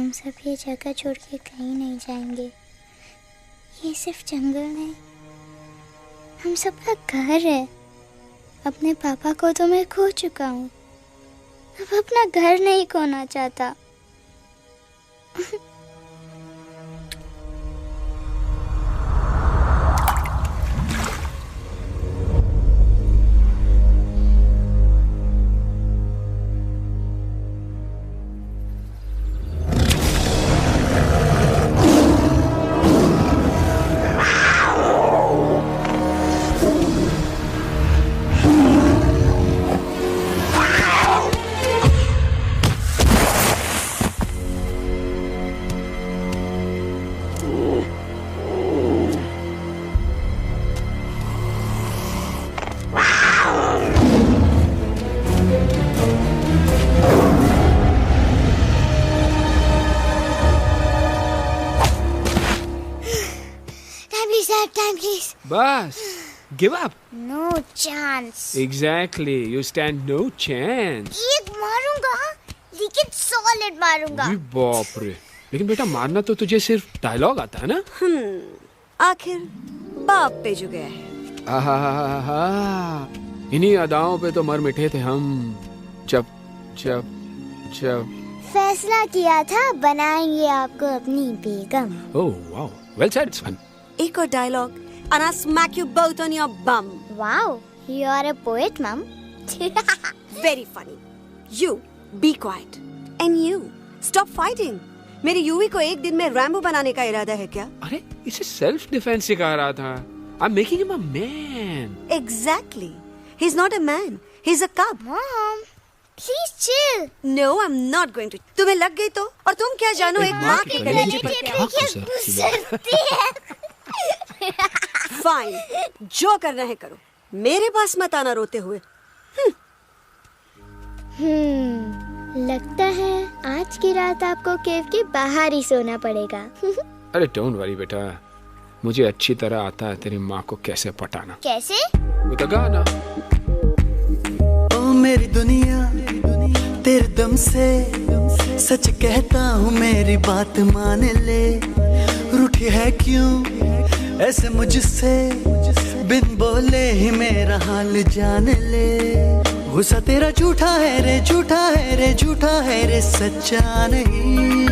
हम सब ये जगह छोड़ के कहीं नहीं जाएंगे। ये सिर्फ जंगल नहीं, हम सबका घर है। अपने पापा को तो मैं खो चुका हूँ, अब अपना घर नहीं खोना चाहता। बस, give up. No chance. Exactly, you stand no chance. एक मारूंगा, लेकिन solid मारूंगा। अरे बाप रे, लेकिन बेटा मारना तो तुझे सिर्फ डायलॉग आता है ना? आखिर बाप पे जो गया है। आहा, इन्हीं अदाओं पे तो मर मिटे थे हम। जब फैसला किया था बनाएंगे आपको अपनी बेगम। Oh wow, well said son. एक और dialogue and I'll smack you both on your bum. Wow, you are a poet, mom. Very funny. You be quiet and you stop fighting. मेरी यूवी को एक दिन में रैम्बो बनाने का इरादा है क्या? अरे इसे सेल्फ डिफेंस सिखा रहा था। I'm making him a man. Exactly. He's not a man. He's a cub. Mom, please chill. No, I'm not going to. तुम्हें लग गई तो? और तुम क्या जानो एक माँ के कलेजे पर क्या? Fine. जो करना है करो। मेरे पास मत आना रोते हुए। लगता है आज की रात आपको केव के बाहर ही सोना पड़ेगा। अरे डोंट वरी बेटा, मुझे अच्छी तरह आता है तेरी माँ को कैसे पटाना। कैसे? With a गाना। ओ मेरी दुनिया तेरे दम से सच कहता हूँ, मेरी बात मान ले। रूठी है क्यों ऐसे मुझसे, बिन बोले ही मेरा हाल जान ले। गुस्सा तेरा झूठा है रे, झूठा है रे, झूठा है रे, सच्चा नहीं।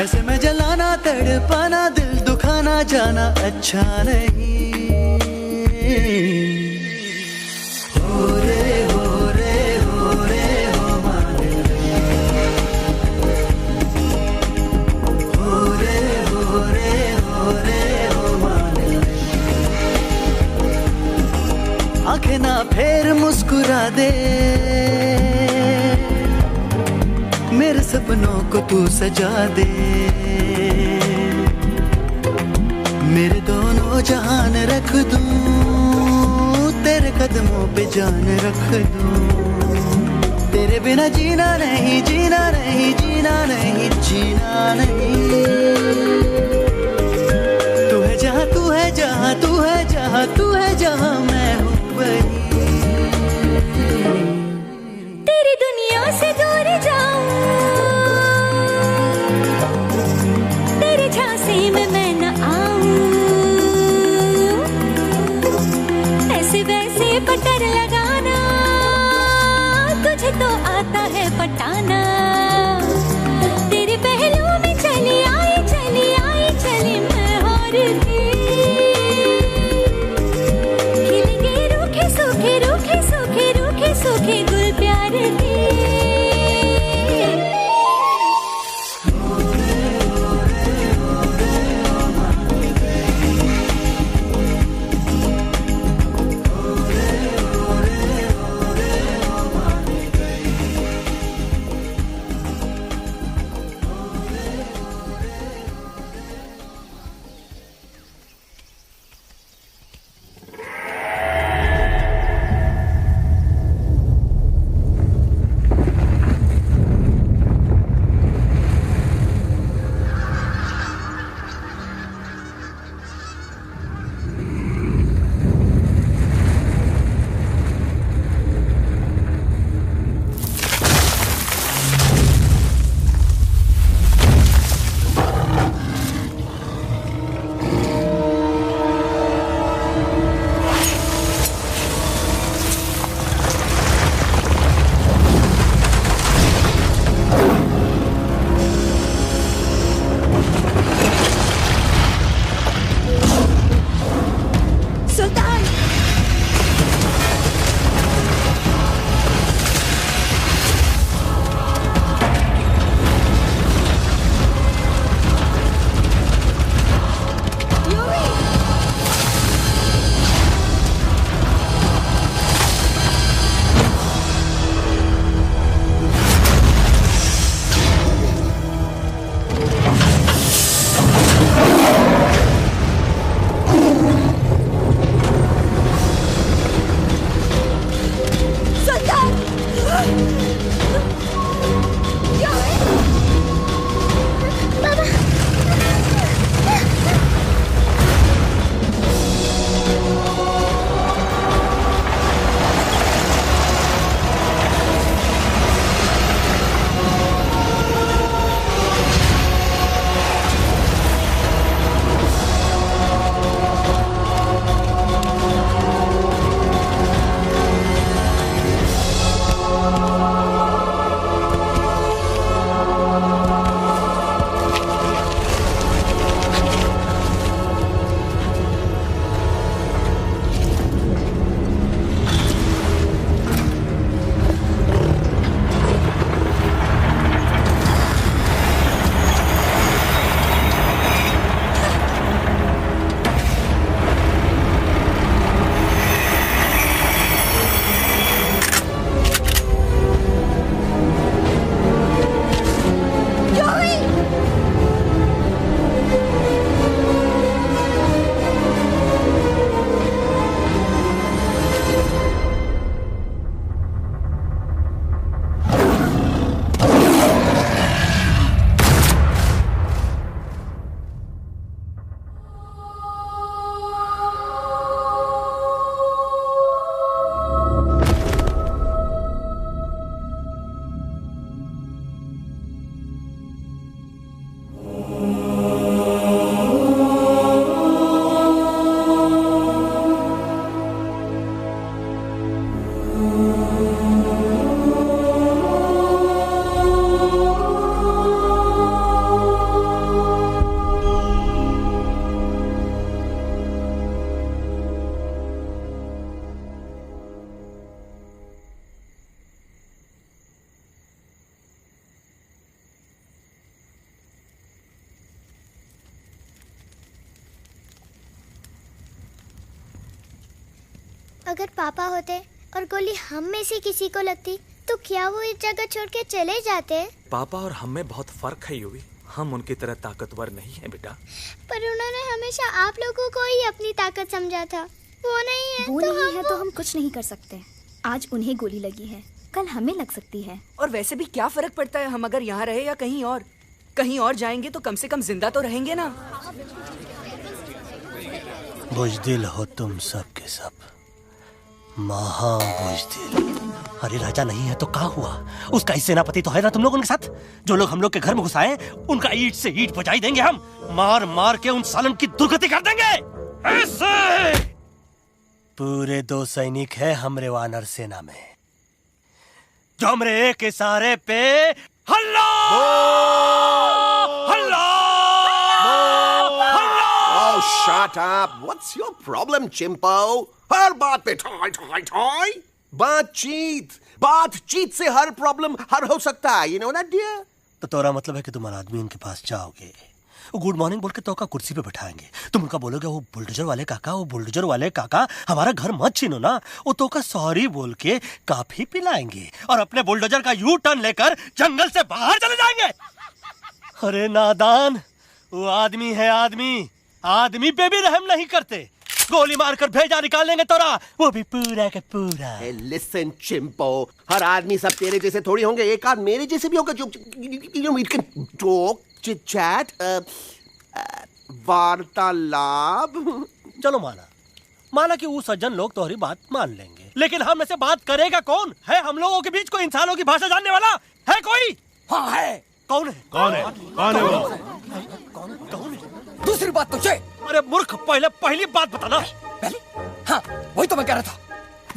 ऐसे में जलाना, तड़पाना, दिल दुखाना, जाना अच्छा नहीं। हो रे हो रे हो रे हो मान ले। हो रे हो रे हो रे हो मान ले। आंखें ना फेर मुस्कुरा दे, मेरे सपनों को तू सजा दे। मेरे दोनों जहान रख दूं, तेरे कदमों पे जान रख दूं। तेरे बिना जीना नहीं, जीना नहीं, जीना नहीं, जीना नहीं। तू है जहाँ, तू है जहाँ, तू है जहाँ, तू है जहाँ, मैं हूँ वही। तेरी दुनिया से दूर जाऊं, तेरे झांसे में मैं न आऊं। ऐसे वैसे पटर लगाना, तुझे तो आता है पटाना। तेरे पहलू में चली आई, चली आई, चली मैं हार के। खिलेंगे रूखे सूखे, रूखे सूखे, रूखे सूखे गुल प्यार के। अगर पापा होते और गोली हम में से किसी को लगती तो क्या वो इस जगह छोड़ के चले जाते? पापा और हम में बहुत फर्क है यूवी। हम उनकी तरह ताकतवर नहीं है बेटा। पर उन्होंने हमेशा आप लोगों को ही अपनी ताकत समझा था। वो नहीं है वो तो नहीं है तो हम कुछ नहीं कर सकते। आज उन्हें गोली लगी है, कल हमें लग सकती है। और वैसे भी क्या फर्क पड़ता है हम अगर यहाँ रहे या कहीं और? कहीं और जाएंगे तो कम से कम जिंदा तो रहेंगे ना। बुज़दिल हो तुम सब के सब, महा बुज़दिल। अरे राजा नहीं है तो क्या हुआ? उसका ही सेनापति तो है ना तुम लोग उनके साथ। जो लोग हम लोग के घर में घुसाए उनका ईंट से ईंट बजाई देंगे हम। मार मार के उन सालन की दुर्गति कर देंगे। ऐसे पूरे 2 सैनिक है हमरे वानर सेना में, जो हमरे एक इशारे पे हल्ला हल्ला हल्ला। Oh, shut up! What's your problem, चिंपो? हर बात पे ठॉय ठॉय ठॉय। बातचीत से हर प्रॉब्लम हल हो सकता है। You know that, dear? तो तोरा मतलब है कि तुम आदमी उनके पास जाओगे, वो गुड मॉर्निंग बोल के तो का कुर्सी पे बैठाएंगे। तुम उनका बोलोगे वो बुलडोजर वाले काका हमारा घर मत छीनो ना। वो तो का सॉरी बोल के काफी पिलाएंगे और अपने बुलडोजर का यू टर्न लेकर जंगल से बाहर चले जाएंगे। अरे नादान, वो आदमी है आदमी पे भी रहम नहीं करते। गोली मारकर भेजा निकाल लेंगे तोरा, वो भी पूरा का पूरा। Hey, listen, चिंपो, हर आदमी सब तेरे जैसे थोड़ी होंगे। एक आध मेरे जैसे भी होगा जो we can talk, chit chat, वार्तालाप। चलो माना कि वो सज्जन लोग तुम्हारी बात मान लेंगे, लेकिन हम में से बात करेगा कौन? है हम लोगों के बीच कोई इंसानों की भाषा जानने वाला है कोई? हाँ है। कौन है वो? दूसरी बात तो ये। अरे मूर्ख, पहली बात बताना। पहले? हाँ, वही तो मैं कह रहा था।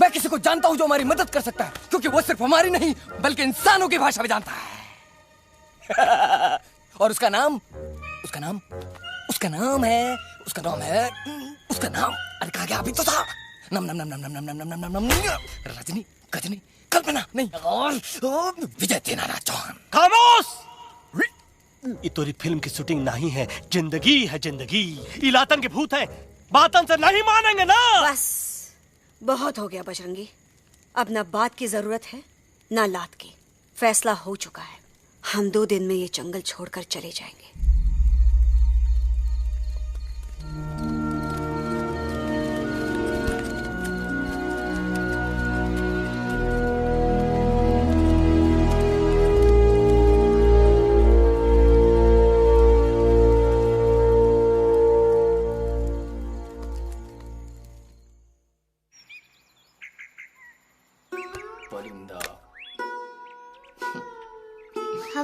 मैं किसी को जानता हूँ जो हमारी मदद कर सकता है, क्योंकि वो सिर्फ हमारी नहीं बल्कि इंसानों की भाषा भी जानता है। और उसका नाम है अरे कहा गया अभी तो था। नम नम नम नम नम नम नम नम नम रजनी, गजनी, कल्पना नहीं और विजय तेनालीराम चौहान। खामोश! ये तोरी फिल्म की शूटिंग नहीं है, जिंदगी है जिंदगी। इलातन के भूत है, बातन से नहीं मानेंगे ना। बस बहुत हो गया बजरंगी। अब ना बात की जरूरत है ना लात की। फैसला हो चुका है। हम 2 दिन में ये जंगल छोड़कर चले जाएंगे।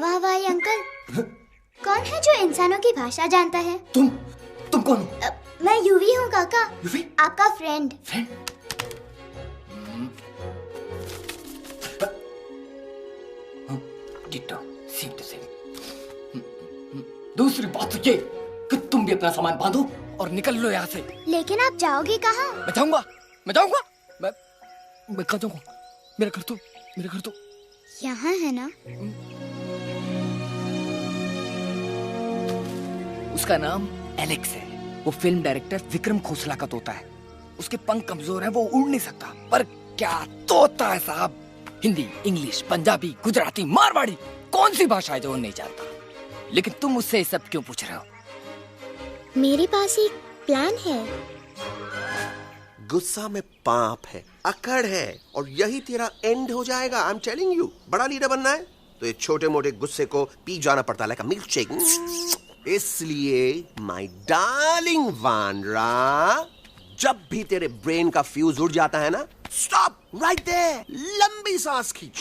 हवाई अंकल, कौन है जो इंसानों की भाषा जानता है? तुम कौन हो? मैं यूवी हूँ काका। यूवी? आपका फ्रेंड। Same to same. दूसरी बात तो ये कि तुम भी अपना सामान बांधो और निकल लो यहाँ से। लेकिन आप जाओगे कहाँ? मैं जाऊंगा मैं कहाँ जाऊंगा? मेरा घर तो यहाँ है ना। उसका नाम एलेक्स है। वो फिल्म डायरेक्टर विक्रम खोसला का तोता है। उसके पंख कमजोर हैं, वो उड़ नहीं सकता। पर क्या तोता है साहब। हिंदी, इंग्लिश, पंजाबी, गुजराती, मारवाड़ी, कौन सी भाषा है जो वो नहीं जानता? लेकिन तुम मुझसे सब क्यों पूछ रहे हो? मेरे पास एक प्लान है। गुस्सा में पाप है, अकड़ है, और यही तेरा एंड हो जाएगा। आई एम टेलिंग यू। बड़ा लीडर बनना है तो ये छोटे मोटे गुस्से को पी जाना पड़ता है, लाइक अ मिल्क शेक। इसलिए माय डार्लिंग वानरा, जब भी तेरे ब्रेन का फ्यूज उड़ जाता है ना, स्टॉप राइट देयर, लंबी सांस खींच।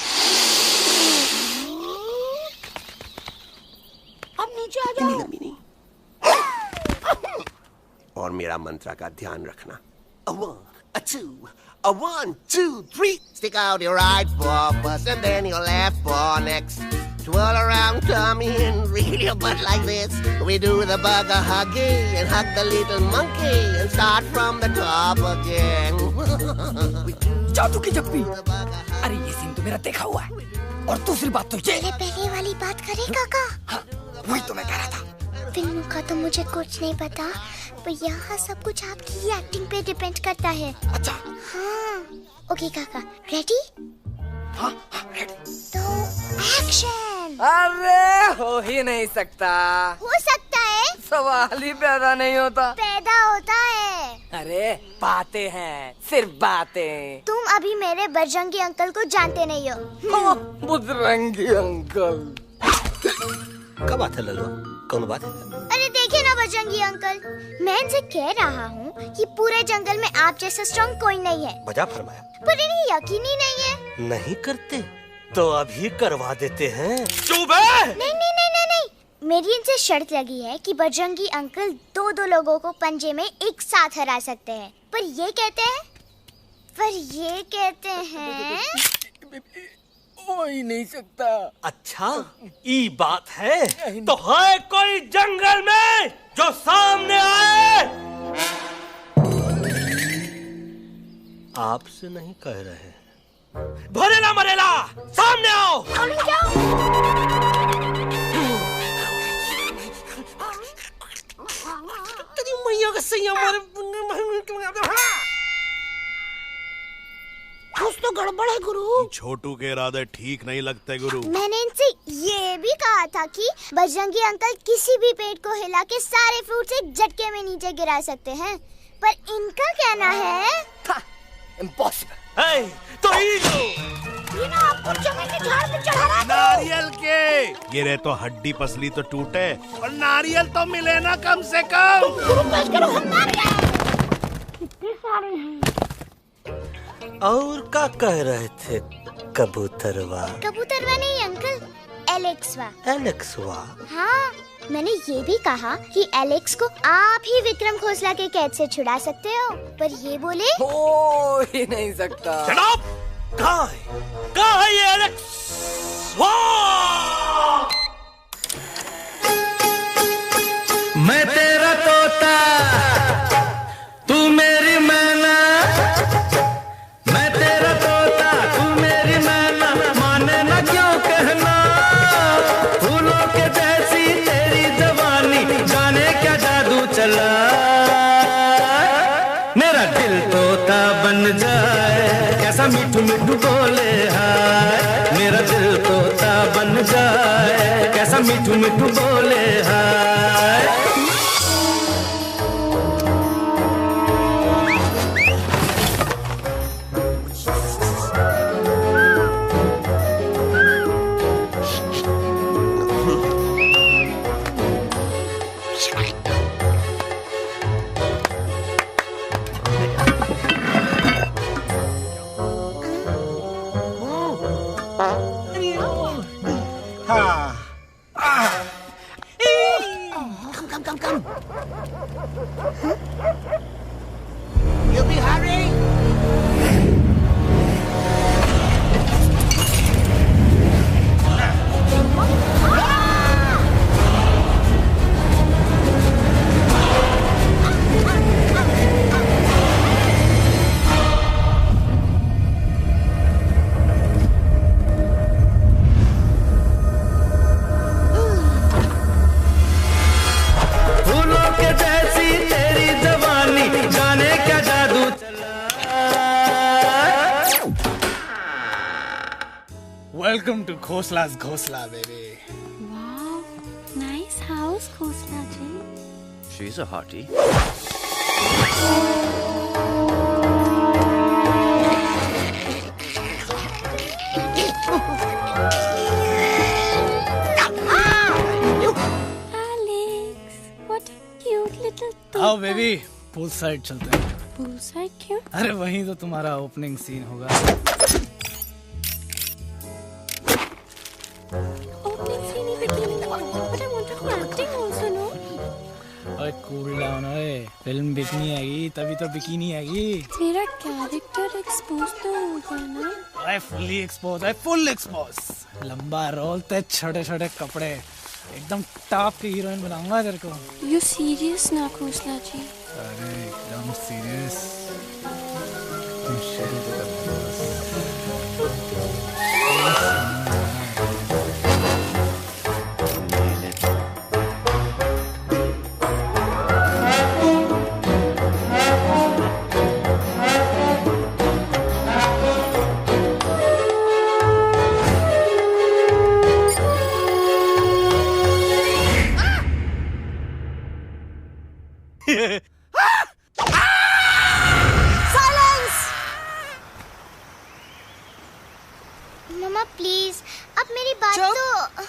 अब नीचे आ जाओ। लंबी नहीं। और मेरा मंत्र का ध्यान रखना। A 1, a 2, a 1, 2, 3. Stick out your right paw first and then your left paw next. Twirl around, tummy and reel your butt like this. We do the bugger huggy and hug the little monkey and start from the top again. जादू की जप्पी। अरे ये scene तो मेरा देखा हुआ है। और दूसरी बात तो ये। पहले वाली बात करें काका? हाँ, वही तो मैं कह रहा था। फिल्मों का तो मुझे कुछ नहीं पता, पर यहाँ सब कुछ आपकी एक्टिंग पे डिपेंड करता है। अच्छा। हाँ। ओके काका, रेडी? हाँ रेडी। तो एक्शन। अरे हो ही नहीं सकता। हो सकता है। सवाल ही पैदा नहीं होता। पैदा होता है। अरे बातें हैं, सिर्फ बातें। तुम अभी मेरे बजरंगी अंकल को जानते नहीं हो। बजरंगी अंकल। क्या बात है लल्लू, कौन बात है? अरे देखिए ना बजरंगी अंकल, मैं इनसे कह रहा हूँ कि पूरे जंगल में आप जैसा स्ट्रॉन्ग कोई नहीं है। बजा फरमाया। पर इन्हें यकीन ही नहीं है। नहीं करते तो अभी करवा देते हैं। चुप है। नहीं नहीं नहीं नहीं नहीं, मेरी इनसे शर्त लगी है कि बजरंगी अंकल दो लोगों को पंजे में एक साथ हरा सकते हैं। पर ये कहते हैं हो ही नहीं सकता। अच्छा ये बात है तो है कोई जंगल में जो सामने आए? आपसे नहीं कह रहे। भरेला मरेला सामने आओ। तेरी मैया का सही हमारे कुछ तो गड़बड़ है गुरु। छोटू के इरादे ठीक नहीं लगते गुरु। मैंने इनसे ये भी कहा था कि बजरंगी अंकल किसी भी पेड़ को हिला के सारे फ्रूट्स एक झटके में नीचे गिरा सकते हैं, पर इनका कहना है इम्पॉसिबल। तो ये ना आपको चमेली के झाड़ पे चढ़ा रहा है। नारियल के ये रहे तो हड्डी पसली तो टूटे और नारियल तो मिले ना कम से कम। गुरु पेश करो हम नारियल। कितने सारे हैं? और क्या कह रहे थे? कबूतरवा। कबूतरवा नहीं अंकल, एलेक्सवा। एलेक्सवा। हाँ, मैंने ये भी कहा कि एलेक्स को आप ही विक्रम खोसला के कैद से छुड़ा सकते हो, पर ये बोले हो ही नहीं सकता। जनाब कहाँ है ये एलेक्स? मैं तेरा तोता तू मेरी मैना, मैं तेरा तोता तू मेरी मैना, माने ना क्यों कहना, फूलों के जैसी तेरी जवानी, जाने क्या जादू चला, मेरा दिल तोता बन जाए, कैसा मिठू मिठू बोले हाय, मेरा दिल तोता बन जाए, कैसा मिठू मिठू बोले हाय। come. You be hurry. Welcome to Khosla's Khosla, baby. Wow, nice house, Khosla ji. She's a hottie. Alex, what a cute little toy. आओ बेबी, पूल साइड चलते हैं। पूल साइड क्यों? अरे वहीं तो तुम्हारा ओपनिंग सीन होगा। कूल डाउन ओए, फिल्म बिकनी आएगी तभी तो बिकिनी आएगी। तेरा कैरेक्टर एक्सपोज तो होगा ना? ओए फुल्ली एक्सपोज है, फुल एक्सपोज। लंबा रोल ते छोटे छोटे कपड़े, एकदम टॉप की हीरोइन बनाऊंगा तेरे को। यू सीरियस ना खोसला जी? अरे एकदम सीरियस। प्लीज अब मेरी बात तो।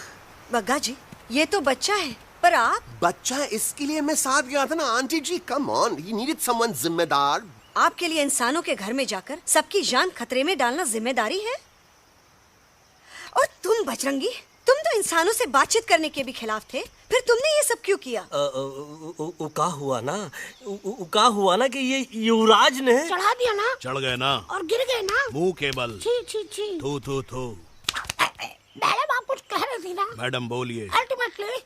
बग्गा जी, ये तो बच्चा है, पर आप? बच्चा है इसके लिए मैं साथ गया था ना aunty ji. Come on, he needed someone जिम्मेदार। आपके लिए इंसानों के घर में जाकर सबकी जान खतरे में डालना जिम्मेदारी है? और तुम बजरंगी, तुम तो इंसानों से बातचीत करने के भी खिलाफ थे, फिर तुमने ये सब क्यों किया? का हुआ ना कि ये युवराज ने चढ़ा दिया ना, चढ़ गए ना और गिर गए ना मुंह के बल। छी छी छी। थू थू थू। मैडम आप कुछ कह रही थी ना? मैडम बोलिए। अल्टीमेटली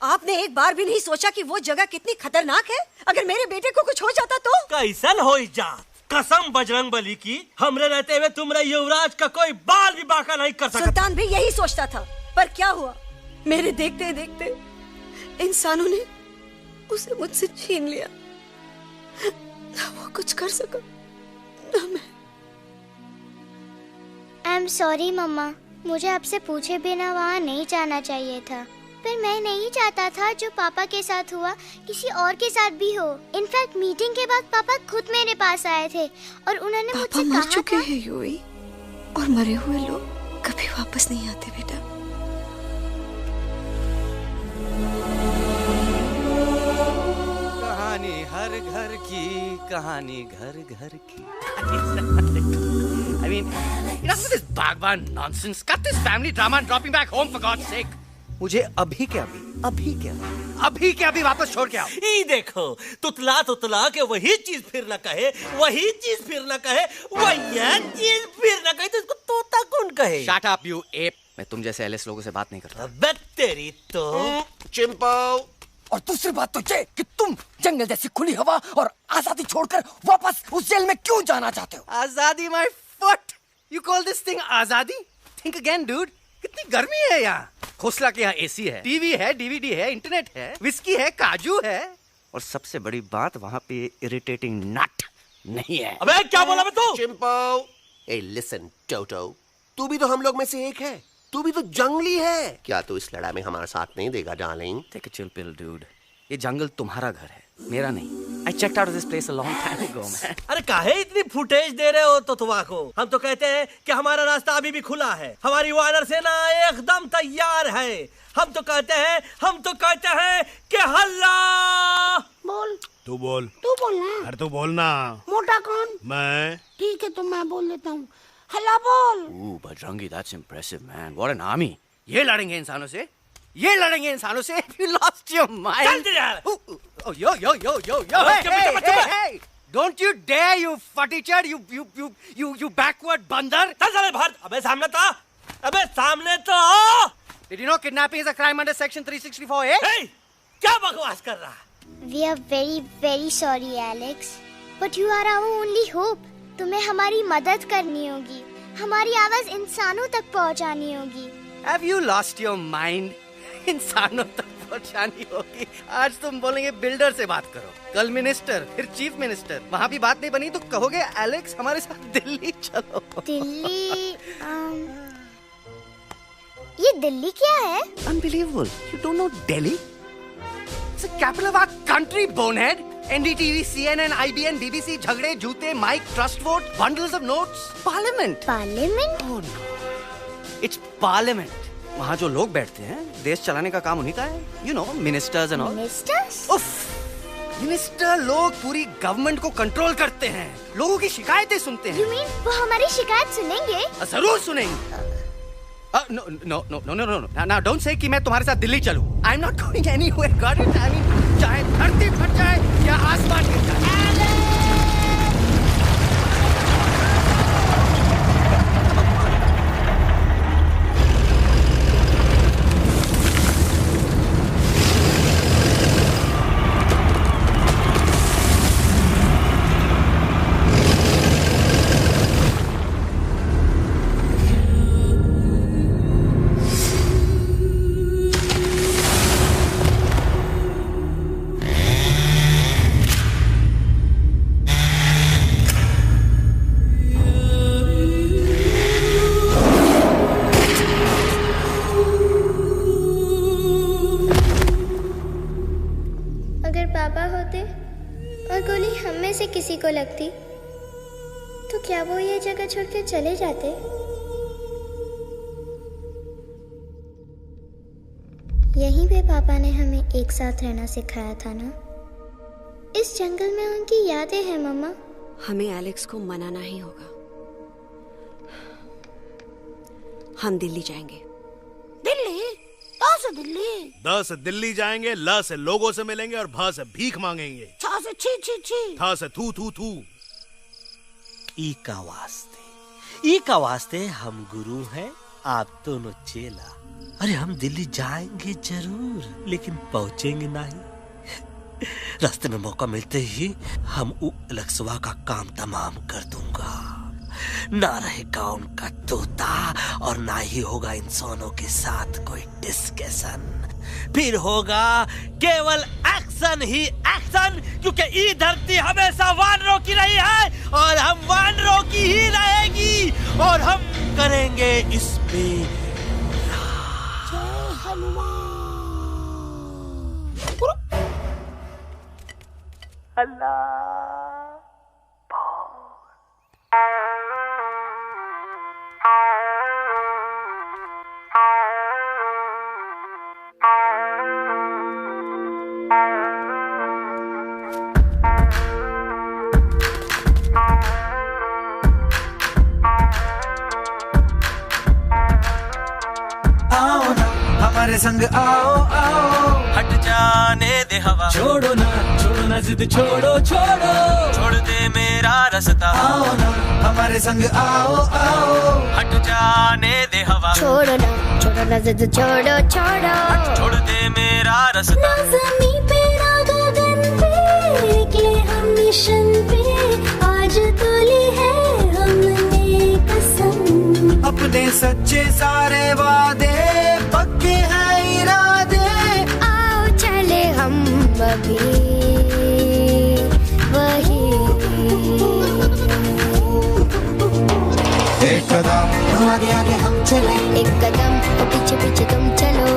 आपने एक बार भी नहीं सोचा कि वो जगह कितनी खतरनाक है? अगर मेरे बेटे को कुछ हो जाता तो? कैसन हो जात? कसम बजरंग बली की, हमरे रहते हुए तुमरे युवराज का कोई बाल भी बाका नहीं कर सकता। सुल्तान भी यही सोचता था, पर क्या हुआ? मेरे देखते देखते इंसानों ने उसे मुझसे छीन लिया। ना वो कुछ कर सका, ना मैं। आई एम सॉरी मम्मा, मुझे आपसे पूछे बिना वहाँ नहीं जाना चाहिए था। पर मैं नहीं चाहता था जो पापा के साथ हुआ किसी और के साथ भी हो। इनफैक्ट मीटिंग के बाद पापा खुद मेरे पास आए थे और उन्होंने मुझसे कहा मर चुके हैं यूई, और मरे हुए लोग कभी वापस नहीं आते बेटा। कहानी हर घर की, कहानी घर घर की। I mean, enough with this Bhagwan nonsense. Cut this family drama and drop me back home for God's sake. मुझे अभी के अभी वापस छोड़ के आओ। ये देखो, तुतला तुतला के वही चीज फिर न कहे, वही चीज फिर न कहे, वही चीज फिर न कहे, तो इसको तोता कौन कहे? Shut up, you ape. मैं तुम जैसे एलिस लोगों से बात नहीं करता। अबे तेरी तो। चिंपो। और दूसरी बात तो ये कि तुम जंगल जैसी खुली हवा और आजादी छोड़कर वापस उस जेल में क्यों जाना चाहते हो? आजादी my foot. You call this thing आजादी? Think again, dude. कितनी गर्मी है यहाँ। खोसला के यहाँ एसी है, टीवी है, डीवीडी है, इंटरनेट है, विस्की है, काजू है, और सबसे बड़ी बात वहाँ पे इरिटेटिंग नट नहीं है। अबे क्या बोला मैं तू? चिंपो। ए लिसन टोटो, तू भी तो हम लोग में से एक है। तू भी तो जंगली है। क्या तू इस लड़ाई में हमारा साथ नहीं देगा darling? Take a chill pill, dude. ये जंगल तुम्हारा घर है, मेरा नहीं। I checked out of this place a long time ago, man. अरे काहे इतनी फुटेज दे रहे हो तुतवा को? हम तो कहते हैं कि हमारा रास्ता अभी भी खुला है, हमारी वानर सेना एकदम तैयार है। हम तो कहते हैं कि हल्ला। बोल। तू बोल। तू बोलना। अरे तू बोलना। मोटा कौन? मैं। ठीक है तो मैं बोल देता हूँ। हल्ला बोल। Ooh, Bajrangi, that's impressive, man. What an army. ये लड़ेंगे इंसानों से? ये लड़ेंगे इंसानों से? You lost your mind. चल यार। Oh, yo. Hey. Don't you dare, you futichard, you backward बंदर. चल चल भारत। अबे सामने तो आओ। Did you know kidnapping is a crime under section 364A? Hey, क्या बकवास कर रहा है? We are very very sorry, Alex. But you are our only hope. तुम्हें हमारी मदद करनी होगी, हमारी आवाज इंसानों तक पहुंचानी होगी। Have you lost your mind? इंसानों तक पहुंचानी होगी। आज तुम बोलेंगे बिल्डर से बात करो, कल मिनिस्टर, फिर चीफ मिनिस्टर। वहाँ भी बात नहीं बनी तो कहोगे एलेक्स हमारे साथ दिल्ली चलो। दिल्ली? ये दिल्ली क्या है? Unbelievable. You don't know Delhi? It's the capital of our country, bonehead. NDTV, CNN, IBN, BBC, झगड़े, जूते, mike, trust vote, bundles of notes, parliament. Parliament? Oh no. It's parliament. वहाँ जो लोग बैठते हैं, देश चलाने का काम उन्हीं का है। You know, ministers and all. Ministers? उफ, मिनिस्टर लोग पूरी गवर्नमेंट को कंट्रोल करते हैं, लोगों की शिकायतें सुनते हैं। You mean वो हमारी शिकायत सुनेंगे? जरूर सुनेंगे। No. Now don't say कि मैं तुम्हारे साथ दिल्ली चलूं. I'm not going anywhere. Got it? I mean, चाहे धरती फट जाए या आसमान गिर जाए। किसी को लगती तो क्या वो ये जगह छोड़ के चले जाते? यहीं पे पापा ने हमें एक साथ रहना सिखाया था ना। इस जंगल में उनकी यादें हैं मम्मा। हमें एलेक्स को मनाना ही होगा। हम दिल्ली जाएंगे। दिल्ली? कहाँ से दिल्ली? द से दिल्ली जाएंगे, ल से लोगों से मिलेंगे और भ से भीख मांगेंगे, छ से छी छी छी, थ से थू थू थू। ई का वास्ते हम गुरु हैं, आप दोनों चेला। अरे हम दिल्ली जाएंगे जरूर, लेकिन पहुंचेंगे नहीं। रास्ते में मौका मिलते ही हम एलेक्सवा का काम तमाम कर दूंगा। ना रहेगा उनका तोता और ना ही होगा इंसानों के साथ कोई डिस्कशन। फिर होगा केवल एक्शन ही एक्शन, क्योंकि ये धरती हमेशा वानरों की रही है और हम वानरों की ही रहेगी, और हम करेंगे इस पे आओ ना हमारे संग आओ आओ, हट जाने दे हवा, छोड़ो ना जिद छोड़ो छोड़ो, छोड़ दे मेरा रास्ता। आओ ना हमारे संग आओ आओ, हट जाने दे हवा, छोड़ो ना जिद छोड़ो छोड़ो, छोड़ दे मेरा रास्ता। ना ज़मीं पे ना गगन पे, निकले हम मिशन पे, आज तो ली है हमने कसम। अपने सच्चे सारे वादे पक्के हैं इरादे, आओ चले हम अभी वही। एक कदम आगे आगे हम चले, एक कदम और पीछे पीछे तुम चलो।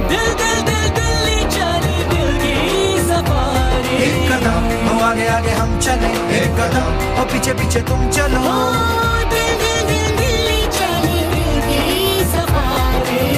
दिल दिल दिल दिल्ली चली दिल की सफारी। एक कदम आगे आगे हम चले, एक कदम और पीछे पीछे तुम चलो। दिल दिल दिल दिल्ली चली दिल की सफारी।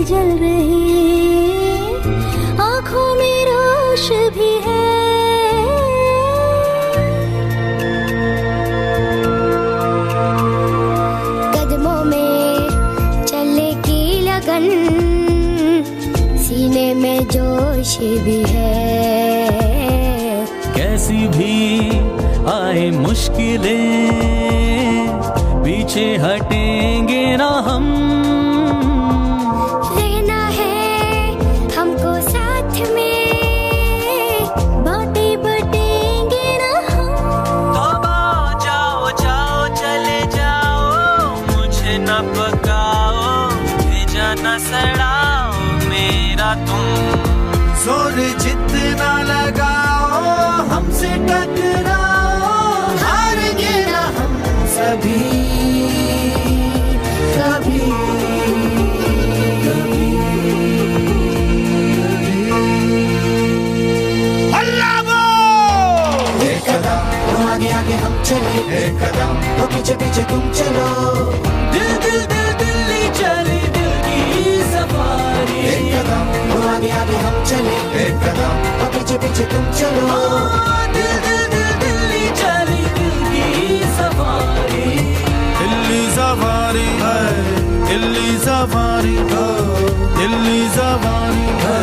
जल रही आँखों में रोश भी है, कदमों में चलने की लगन, सीने में जोश भी है। कैसी भी आए मुश्किलें पीछे हटेंगे ना हम, जोर जितना लगाओ हमसे टकराओ, हारेंगे ना हम सभी कभी कभी। अल्लाह वो एक कदम आगे आगे हम चले, एक कदम और पीछे पीछे तुम चलो। दिल दिल दिल दिल्ली चली दिल की सफारी। एक कदम आगे आगे हम चले, एक कदम और पीछे पीछे तुम चलो। दिल दिल दिल दिल्ली चली दिल की सफारी। दिल्ली सफारी है, दिल्ली सफारी है, दिल्ली सफारी है,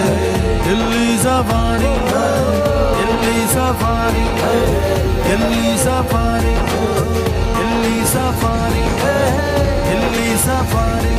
दिल्ली सफारी है, दिल्ली सफारी है, दिल्ली सफारी है, दिल्ली सफारी है, Delhi safari.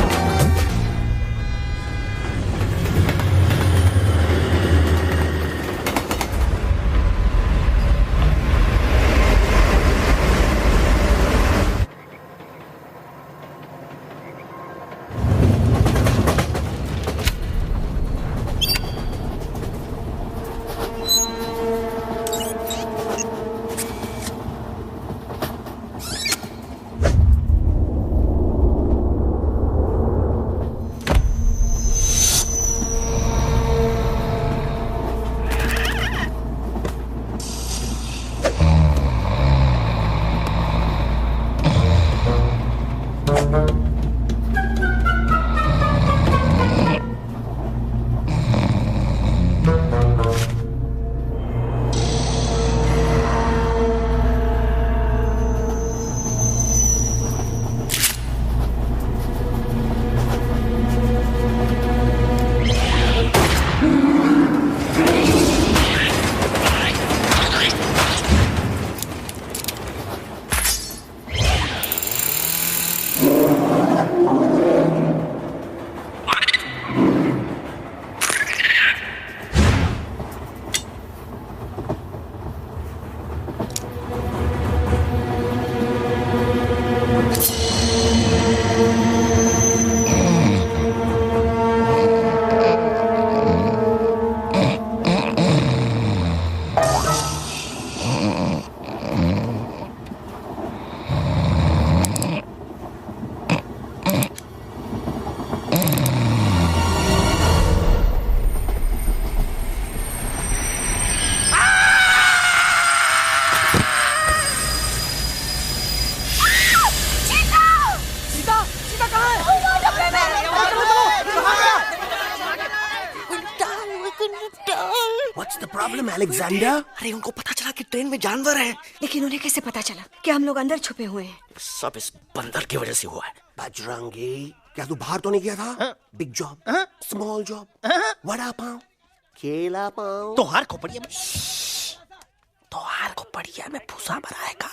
What's the problem, Alexander? अरे उनको पता चला कि ट्रेन में जानवर है, लेकिन उन्हें कैसे पता चला कि हम लोग अंदर छुपे हुए हैं? सब इस बंदर की वजह से हुआ है। बजरंगी, क्या तू बाहर तो नहीं गया था? Big job, small job, vada pav, केला पाव। तोहार खोपड़िया में तोहार खोपड़िया में भूसा भराएगा।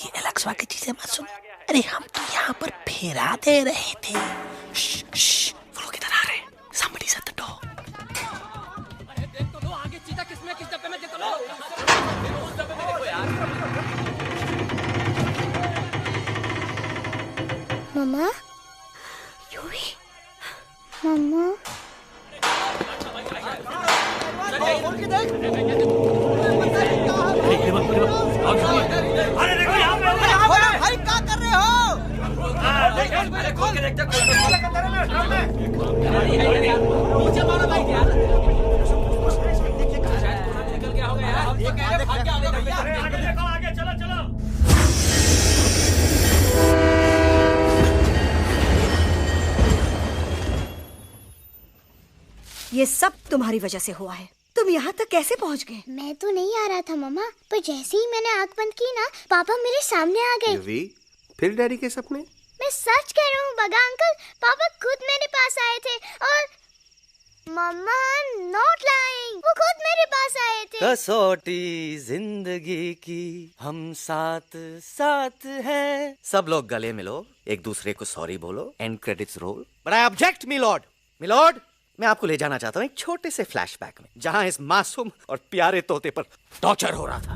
ये एलेक्सा की चीजें मत सुन। अरे हम तो यहाँ पर फेरा दे रहे थे। वो लोग इधर आ रहे हैं। Somebody's at the door. मम्मा, यूवी, मम्मा, अरे देखो यहाँ पे भाई क्या कर रहे हो? नीचे मारो भाई यार। आगे चलो चलो। ये सब तुम्हारी वजह से हुआ है। तुम यहाँ तक कैसे पहुँच गए? मैं तो नहीं आ रहा था मम्मा, पर जैसे ही मैंने आंख बंद की ना, पापा मेरे सामने आ गए। यूवी, फिर डैडी के सपने? मैं सच कह रहा हूँ बगा अंकल, पापा खुद मेरे पास आए थे और मम्मा नॉट लाइंग, वो खुद मेरे पास आए थे। कसौटी जिंदगी की हम साथ साथ हैं। सब लोग गले मिलो, एक दूसरे को सॉरी बोलो, and credits roll. But I object milord. Milord, मैं आपको ले जाना चाहता हूँ एक छोटे से फ्लैशबैक में, जहाँ इस मासूम और प्यारे तोते पर टॉर्चर हो रहा था।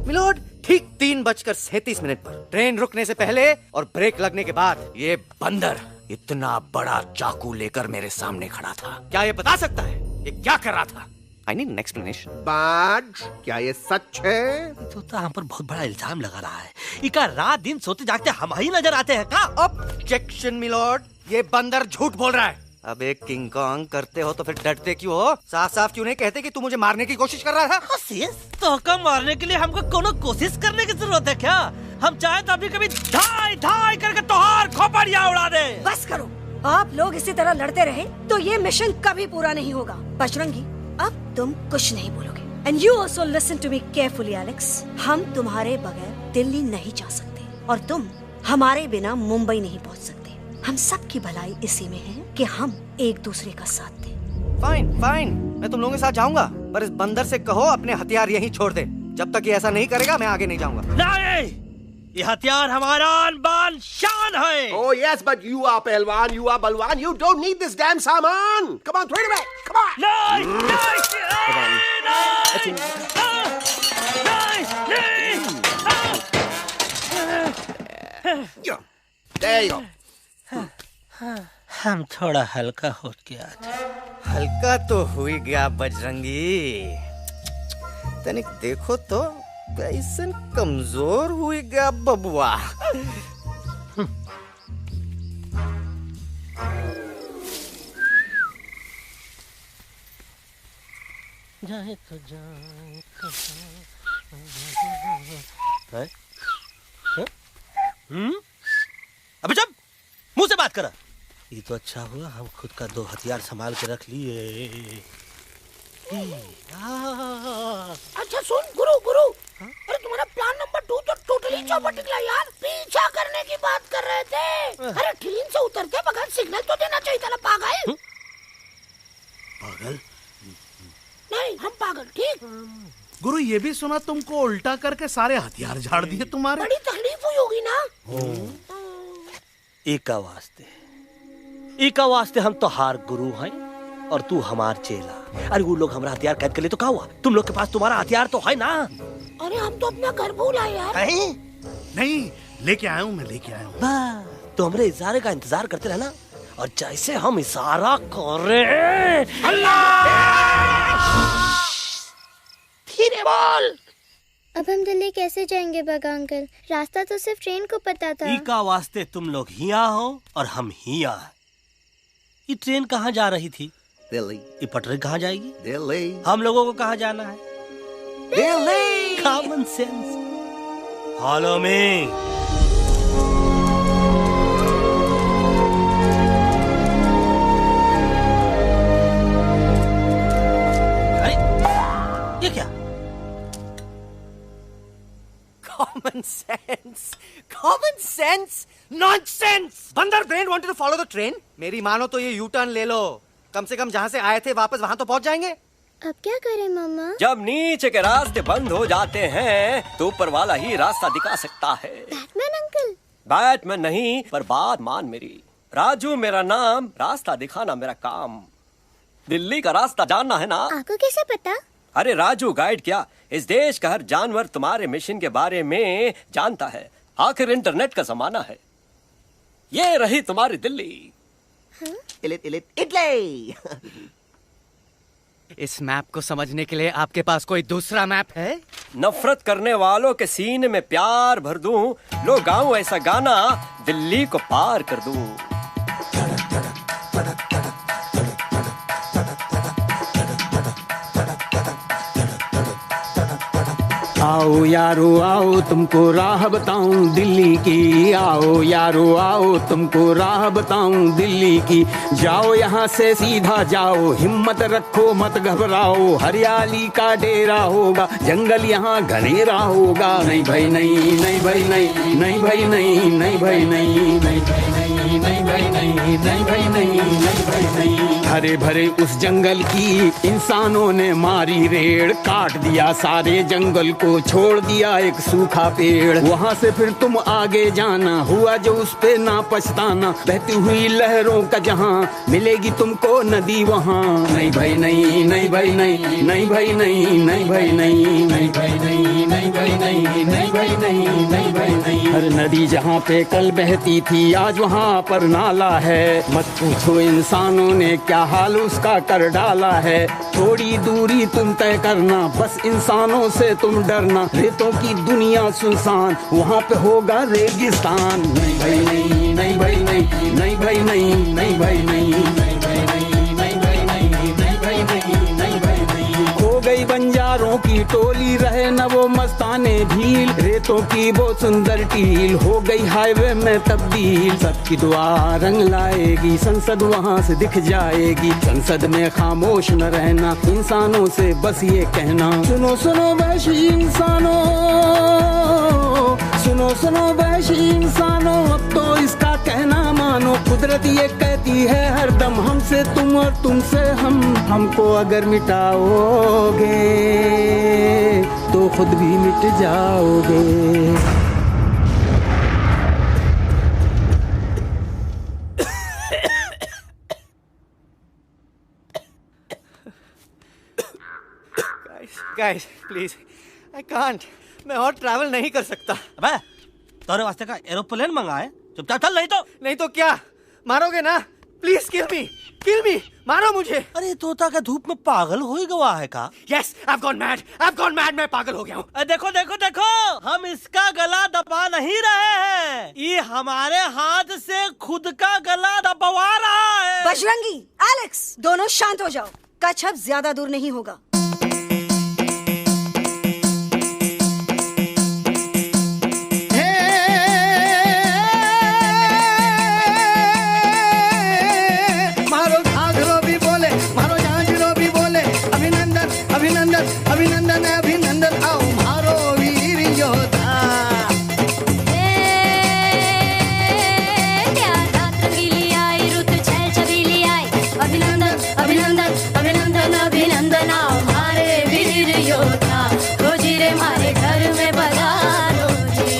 मिलॉर्ड, ठीक 3:37 पर ट्रेन रुकने से पहले और ब्रेक लगने के बाद ये बंदर इतना बड़ा चाकू लेकर मेरे सामने खड़ा था। क्या ये बता सकता है ये क्या कर रहा था? I need an explanation. बाज, क्या ये सच है? तो हम पर बहुत बड़ा इल्जाम लगा रहा है। इका रात दिन सोते जागते हम ही नजर आते हैं का? ऑब्जेक्शन मिलॉर्ड, ये बंदर झूठ बोल रहा है। अब एक किंग कॉन्ग करते हो तो फिर डरते क्यों हो? साफ साफ क्यों नहीं कहते कि तू मुझे मारने की कोशिश कर रहा था? कोशिश? तो का मारने के लिए हमको कोनो कोशिश करने की जरूरत है क्या? हम चाहे तो अभी कभी धाई धाई करके तोहार खोपड़िया उड़ा दे। बस करो, आप लोग इसी तरह लड़ते रहे तो ये मिशन कभी पूरा नहीं होगा। बजरंगी, अब तुम कुछ नहीं बोलोगे। And you also listen to me carefully Alex. हम तुम्हारे बगैर दिल्ली नहीं जा सकते और तुम हमारे बिना मुंबई नहीं पहुंच सकते। हम सब की भलाई इसी में है कि हम एक दूसरे का साथ दें। फाइन फाइन, मैं तुम लोगों के साथ जाऊंगा, पर इस बंदर से कहो अपने हथियार यहीं छोड़ दे। जब तक ये ऐसा नहीं करेगा मैं आगे नहीं जाऊंगा। नहीं, ये हथियार हमारा आन-बान शान है। Oh yes, but you are पहलवान, you are बलवान, you don't need this damn सामान. Come on, throw it away. Come on. नहीं, Yeah. There you go. हम थोड़ा हल्का हो गया था। हल्का तो हुई गया बजरंगी, तनिक देखो तो कैसन कमजोर हुई गया बबुआ। जाए तो जाए अबे जब मुंह से बात करा। ये तो अच्छा हुआ हम खुद का 2 हथियार संभाल के रख लिए। अच्छा सुन गुरु गुरु, अरे तुम्हारा प्लान नंबर 2 तो टोटली चौपट निकला यार। पीछा करने की बात कर रहे थे। अरे ट्रेन से उतर के बगैर सिग्नल तो देना चाहिए था ना पागल। पागल? नहीं हम पागल, ठीक। गुरु ये भी सुना तुमको उल्टा करके सारे हथियार झाड़ दिए तुम्हारे। बड़ी तकलीफ हुई होगी ना। इका वास्ते हम तो हार गुरु हैं और तू हमार चेला। अरे वो लोग हमारा हथियार कैद कर ले तो क्या हुआ? तुम लोग के पास तुम्हारा हथियार तो है ना। अरे हम तो अपना घर भूल आए यार। नहीं लेके आया हूँ, मैं लेके आया हूँ। तो हमारे इशारे का इंतजार करते रहना और जैसे हम इशारा कर रहे धीरे बोल। अब हम दिल्ली कैसे जाएंगे बागा अंकल? रास्ता तो सिर्फ ट्रेन को पता था। इका वास्ते तुम लोग हिया हो और हम हिया। ये ट्रेन कहाँ जा रही थी? दिल्ली। ये पटरी कहाँ जाएगी? दिल्ली। हम लोगों को कहाँ जाना है? Delhi. Common sense. Follow me. अरे ये क्या? Common sense, nonsense. बंदर brain wanted to follow the train. मेरी मानो तो ये यू टर्न ले लो। कम से कम जहाँ से आए थे वापस वहाँ तो पहुँच जाएंगे। अब क्या करें मामा? जब नीचे के रास्ते बंद हो जाते हैं तो ऊपर वाला ही रास्ता दिखा सकता है। Batman uncle? बैटमैन नहीं, पर बात मान मेरी। राजू मेरा नाम, रास्ता दिखाना मेरा काम। दिल्ली का रास्ता जानना है ना? आपको कैसे पता? अरे राजू गाइड क्या, इस देश का हर जानवर तुम्हारे मिशन के बारे में जानता है। आखिर इंटरनेट का जमाना है। ये रही तुम्हारी दिल्ली। इटली। इस मैप को समझने के लिए आपके पास कोई दूसरा मैप है? नफरत करने वालों के सीने में प्यार भर दूं, लो गाऊं ऐसा गाना, दिल्ली को पार कर दूं। आओ यारो आओ तुमको राह बताऊं दिल्ली की। आओ यारो आओ तुमको राह बताऊं दिल्ली की। जाओ यहाँ से सीधा जाओ, हिम्मत रखो मत घबराओ। हरियाली का डेरा होगा, जंगल यहाँ घनेरा होगा। नहीं भाई नहीं, नहीं भाई नहीं, नहीं भाई नहीं, नहीं भाई नहीं, नहीं भाई नहीं, नहीं भाई नहीं, नहीं भाई नहीं, नहीं भाई नहीं। हरे भरे उस जंगल की इंसानों ने मारी रेड़, काट दिया सारे जंगल को, छोड़ दिया एक सूखा पेड़। वहाँ से फिर तुम आगे जाना, हुआ जो उस पे ना पछताना। बहती हुई लहरों का जहाँ मिलेगी तुमको नदी वहाँ। नहीं भाई नहीं, नहीं भाई नहीं, नहीं भाई नहीं, नहीं भाई नहीं, नहीं भाई नहीं, नहीं भाई नहीं, नहीं भाई नहीं, नहीं भाई नहीं। हर नदी जहाँ पे कल बहती थी आज वहाँ पर नाला है। मत पूछो इंसानों ने क्या हाल उसका कर डाला है। थोड़ी दूरी तुम तय करना, बस इंसानों से तुम डरना। रेतों की दुनिया सुनसान, वहाँ पे होगा रेगिस्तान। नहीं भाई नहीं, नहीं भाई नहीं, नहीं भाई नहीं, नहीं भाई नहीं, नहीं भाई नहीं, नहीं भाई नहीं, नहीं भाई नहीं, नहीं भाई नहीं। खो गई बंजारों की टोली, रहे न वो मस्ताने भील। रेतों की वो सुंदर टील हो गई हाईवे में तब्दील। सबकी दुआ रंग लाएगी, संसद वहाँ से दिख जाएगी। संसद में खामोश न रहना, इंसानों से बस ये कहना। सुनो सुनो वैशी इंसानों, सुनो सुनो वैशी इंसानों, अब तो इसका कहना मानो। कुदरत ये कहती है हरदम, हमसे तुम और तुमसे हम। हमको अगर मिटाओगे तो खुद भी मिट जाओगे। Guys, please, I can't. मैं और ट्रैवल नहीं कर सकता। अबे, तोरे वास्ते का एरोप्लेन मंगाए, चुपचाप चल। नहीं तो क्या मारोगे ना? प्लीज किल मी, मारो मुझे। अरे तोता का धूप में पागल हो ही गवा है का? Yes, I've gone mad, मैं पागल हो गया हूँ। देखो देखो देखो, हम इसका गला दबा नहीं रहे हैं, ये हमारे हाथ से खुद का गला दबवा रहा है। बजरंगी, एलेक्स, दोनों शांत हो जाओ। कच्छप ज्यादा दूर नहीं होगा। अभिनंदन अभिनंदन आओ मारो वीर योद्धा। अभिनंदन अभिनंदन अभिनंदन अभिनंदन आओ मारे वीर योद्धा, खोजी रे मारे घर में पधारो जी।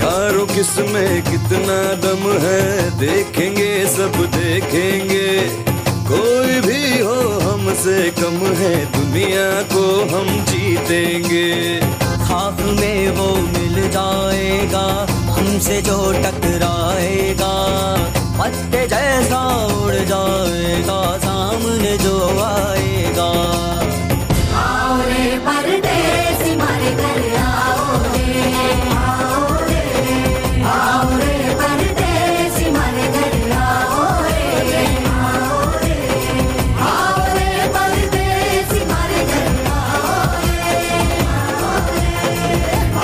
यारों किसमें कितना दम है, देखेंगे सब देखेंगे। कोई भी हो हमसे कम है, दुनिया को हम जीतेंगे। खाक में वो मिल जाएगा हमसे जो टकराएगा, पत्ते जैसा उड़ जाएगा सामने जो आएगा। आओ रे परदेसी मारे घर आओ रे, आओ रे, आओ रे परदेसी मारे घर आओ रे, आओ रे, आओ रे परदेसी मारे घर आओ रे, आओ रे,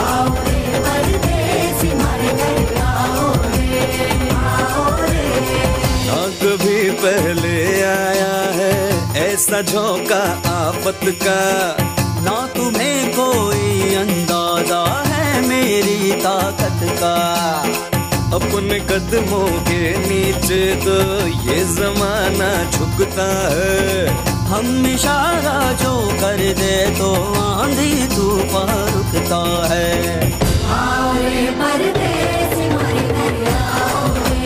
आओ रे परदेसी मारे घर आओ रे, आओ रे। ना कभी पहले आया है ऐसा झोंका आफत का, ना तुम्हें कोई अंदाजा है मेरी ताकत का। अपने कदमों के नीचे तो ये जमाना झुकता है, हम इशारा जो कर दे तो आंधी तूफान रुकता है। आओ रे परदेसी मारे घर आओ रे,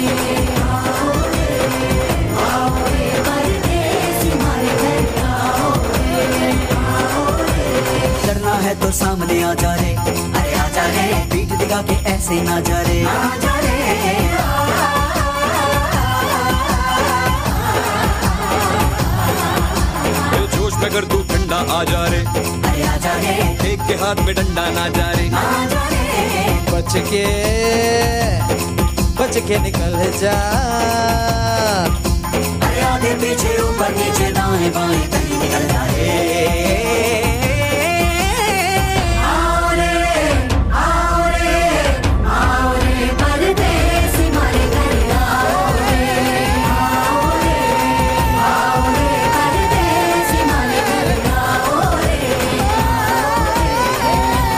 आओ रे, आओ रे परदेसी मारे घर आओ रे, आओ रे। डरना है तो सामने आ जा रे, अरे आ जा रे, पीठ दिखा के ऐसे ना जा रे, आ जा रे। जोश में कर तू ठंडा आ जा रे, अरे आ जा रे, एक के हाथ में डंडा ना जा रे, आ जा रे। बच के निकल जा, अरे आगे पीछे ऊपर नीचे दाएं बाएं कहीं निकल जा रे। आओ रे, आओ रे, आओ रे परदेसी मारे घर आओ रे, आओ रे, आओ रे परदेसी मारे घर आओ रे,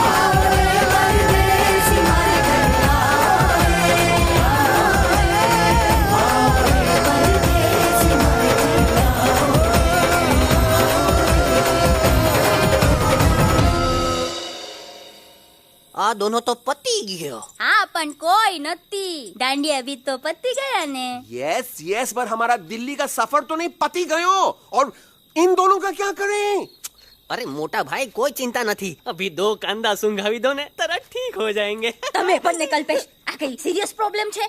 आओ रे परदेसी मारे घर आओ रे, आओ रे परदेसी मारे घर आओ। आ दोनों तो पति गयो। हाँ पण कोई नती, दांडिया भी तो पति गया ने। यस यस, पर हमारा दिल्ली का सफर तो नहीं पति गयो, और इन दोनों का क्या करें? अरे मोटा भाई कोई चिंता नहीं, अभी 2 कांदा सुंघावी दो ने तरह ठीक हो जाएंगे। તમે પણ ને કલ્પેશ આ કઈ સિરિયસ પ્રોબ્લેમ છે?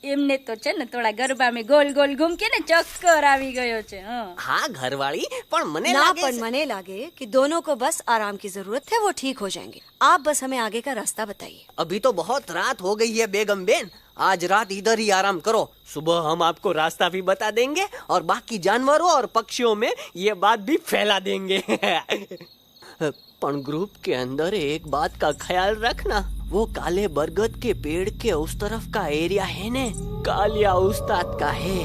એમને તો છે ને થોડા ગરબામાં ગોલ ગોલ ઘૂમ કે ને ચક્કર આવી ગયો છે। हाँ घरवाली, पर मने ना लागे पर मने लागे कि दोनों को बस आराम की जरूरत है, वो ठीक हो जाएंगे। आप बस हमें आगे का रास्ता बताइए। अभी तो बहुत रात हो गई है बेगम बेन, आज रात इधर ही आराम करो, सुबह हम आपको रास्ता भी बता देंगे और बाकी जानवरों और पक्षियों में ये बात भी फैला देंगे। पर ग्रुप के अंदर एक बात का ख्याल रखना, वो काले बरगद के पेड़ के उस तरफ का एरिया है ने, कालिया उस्ताद का है,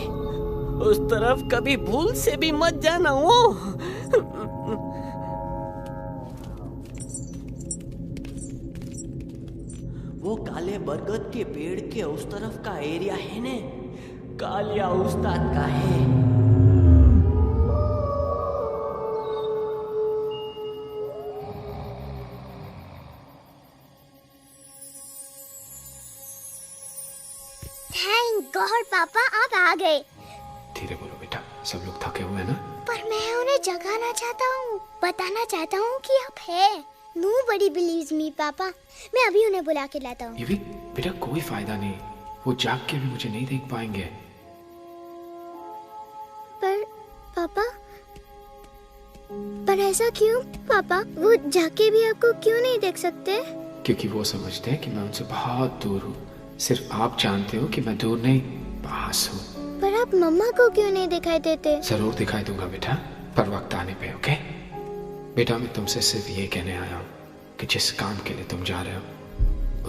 उस तरफ कभी भूल से भी मत जाना। वो काले बरगद के पेड़ के उस तरफ का एरिया है ने, कालिया उस्ताद का है। थैंक गॉड पापा आप आ गए। धीरे बोलो बेटा, सब लोग थके हुए हैं ना। पर मैं उन्हें जगाना चाहता हूँ, बताना चाहता हूँ कि आप है। Nobody believes me पापा, मैं अभी उन्हें बुला के लाता हूँ। ये भी बेटा कोई फायदा नहीं, वो जाग के भी मुझे नहीं देख पाएंगे। पर पापा, पर ऐसा क्यों पापा? वो जाग के भी आपको क्यों नहीं देख सकते? क्योंकि वो समझते हैं कि मैं उनसे बहुत दूर हूँ। सिर्फ आप जानते हो कि मैं दूर नहीं, पास हूँ। पर आप मम्मा को क्यों नहीं दिखाई देते? जरूर दिखाई दूंगा बेटा, पर वक्त आने पे। ओके बेटा मैं तुमसे सिर्फ ये कहने आया हूँ कि जिस काम के लिए तुम जा रहे हो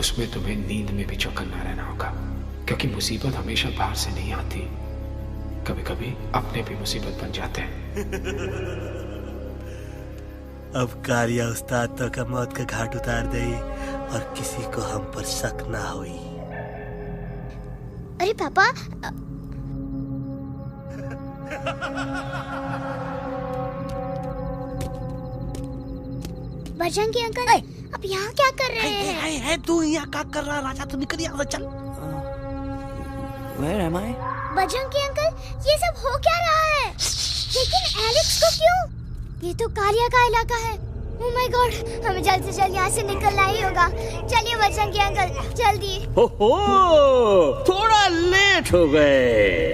उसमें तुम्हें नींद में भी चौकन्ना रहना होगा, क्योंकि मुसीबत हमेशा बाहर से नहीं आती, कभी कभी अपने भी मुसीबत बन जाते हैं। अब कालिया उस्ताद तो का मौत का घाट उतार दे और किसी को हम पर शक ना हुई। अरे पापा, बजरंगी अंकल अब यहाँ क्या कर रहे हैं? है तू यहाँ क्या कर रहा राजा? तू निकल यहाँ से, चल। Where am I? Bajrangi uncle ये सब हो क्या रहा है? लेकिन एलेक्स को क्यों? ये तो कालिया का इलाका है। ओह माय गॉड, हमें जल्द से जल्द यहाँ से निकलना ही होगा। चलिए बजरंगी अंकल जल्दी। ओहो, थोड़ा लेट हो गए,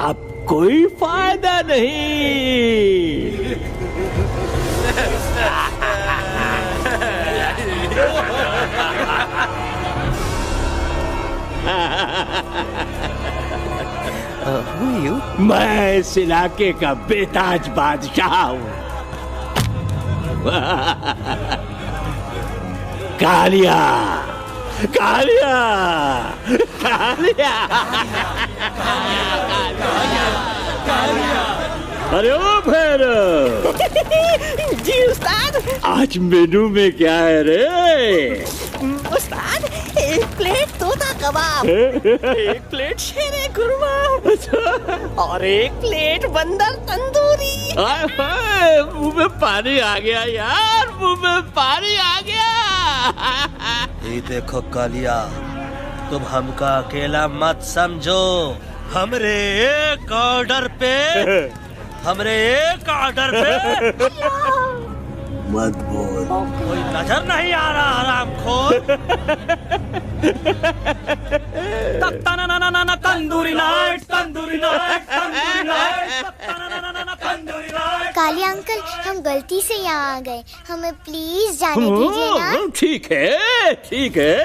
अब कोई फायदा नहीं। Who are you? मैं इस इलाके का बेताज बादशाह हूँ। कालिया, कालिया, कालिया, अरे ओ भैरव। जी उस्ताद। आज मेनू में क्या है रे? उस्ताद, एक प्लेट तोता कबाब, एक प्लेट शेरे कुरमा और एक प्लेट बंदर तंदूरी। मुंह में पानी आ गया यार, मुंह में पानी आ गया। ये देखो कालिया, तुम हमका अकेला मत समझो। हमरे एक ऑर्डर पे मत बोल, कोई नजर नहीं आ रहा हरामखोर। Tandoori night, tandoori night, tandoori night, tandoori night. Kalia uncle, हम गलती से यहाँ आ गए, हमें प्लीज जाने दीजिए ना। ठीक है, ठीक है।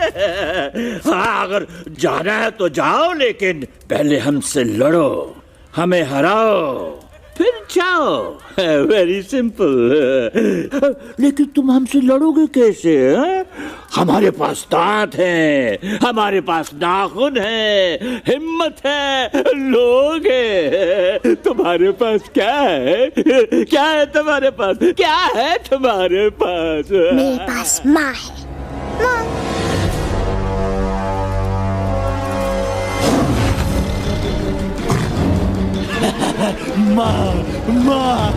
हाँ, अगर जाना है तो जाओ, लेकिन पहले हमसे लड़ो, हमें हराओ, फिर जाओ। Very simple. लेकिन तुम हमसे लड़ोगे कैसे? हमारे पास दांत है, हमारे पास नाखून है, हिम्मत है, लोग है। तुम्हारे पास क्या है? क्या है तुम्हारे पास? क्या है तुम्हारे पास? मेरे पास माँ है, माँ। माँ, माँ।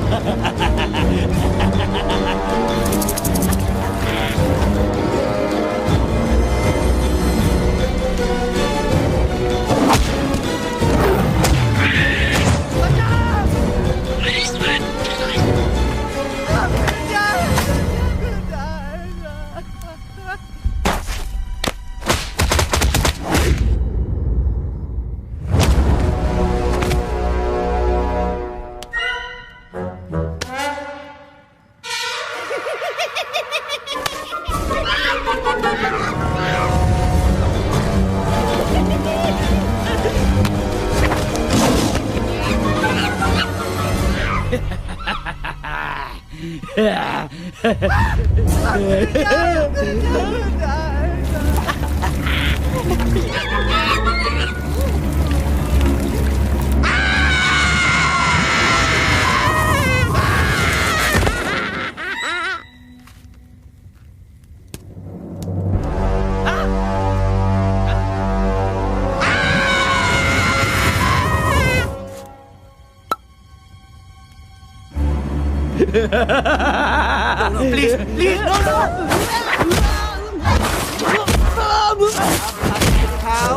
Please, please, no, no. How?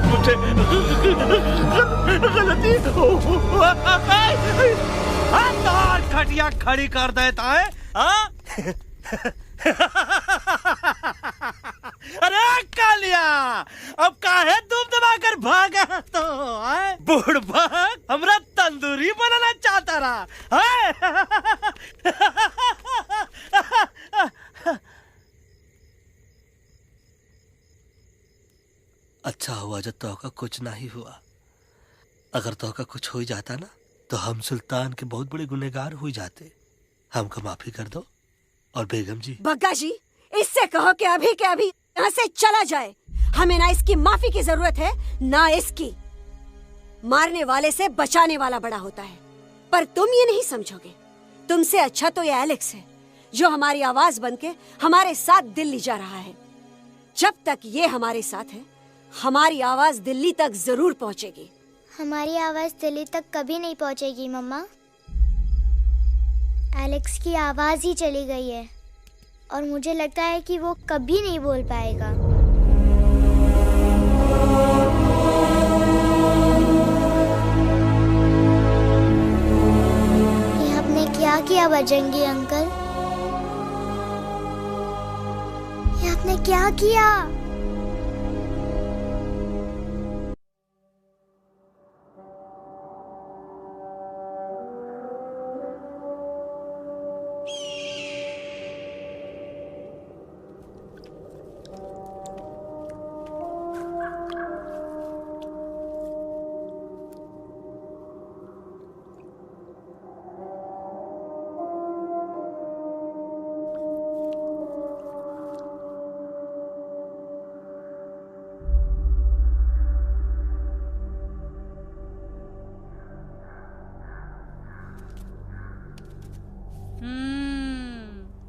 मुझे गलती तार खटिया खड़ी कर देता है। अरे कालिया, अब काहे तुम दबाकर भागा तो बुढ़बा हमरा तंदूरी बनाना चाहता रहा। अच्छा हुआ जब तोहका कुछ नहीं हुआ। अगर तोहका कुछ हो जाता ना तो हम सुल्तान के बहुत बड़े गुनहगार हो जाते। हमको माफी कर दो। और बेगम जी, बग्गा जी, इससे कहो कि अभी के अभी यहाँ से चला जाए। हमें ना इसकी माफी की जरूरत है ना इसकी। मारने वाले से बचाने वाला बड़ा होता है, पर तुम ये नहीं समझोगे। तुमसे अच्छा तो ये एलेक्स है जो हमारी आवाज बनके हमारे साथ दिल्ली जा रहा है। जब तक ये हमारे साथ है हमारी आवाज दिल्ली तक जरूर पहुंचेगी। हमारी आवाज दिल्ली तक कभी नहीं पहुंचेगी मम्मा। एलेक्स की आवाज ही चली गई है और मुझे लगता है कि वो कभी नहीं बोल पाएगा। ये आपने क्या किया बजरंगी अंकल? ये आपने क्या किया?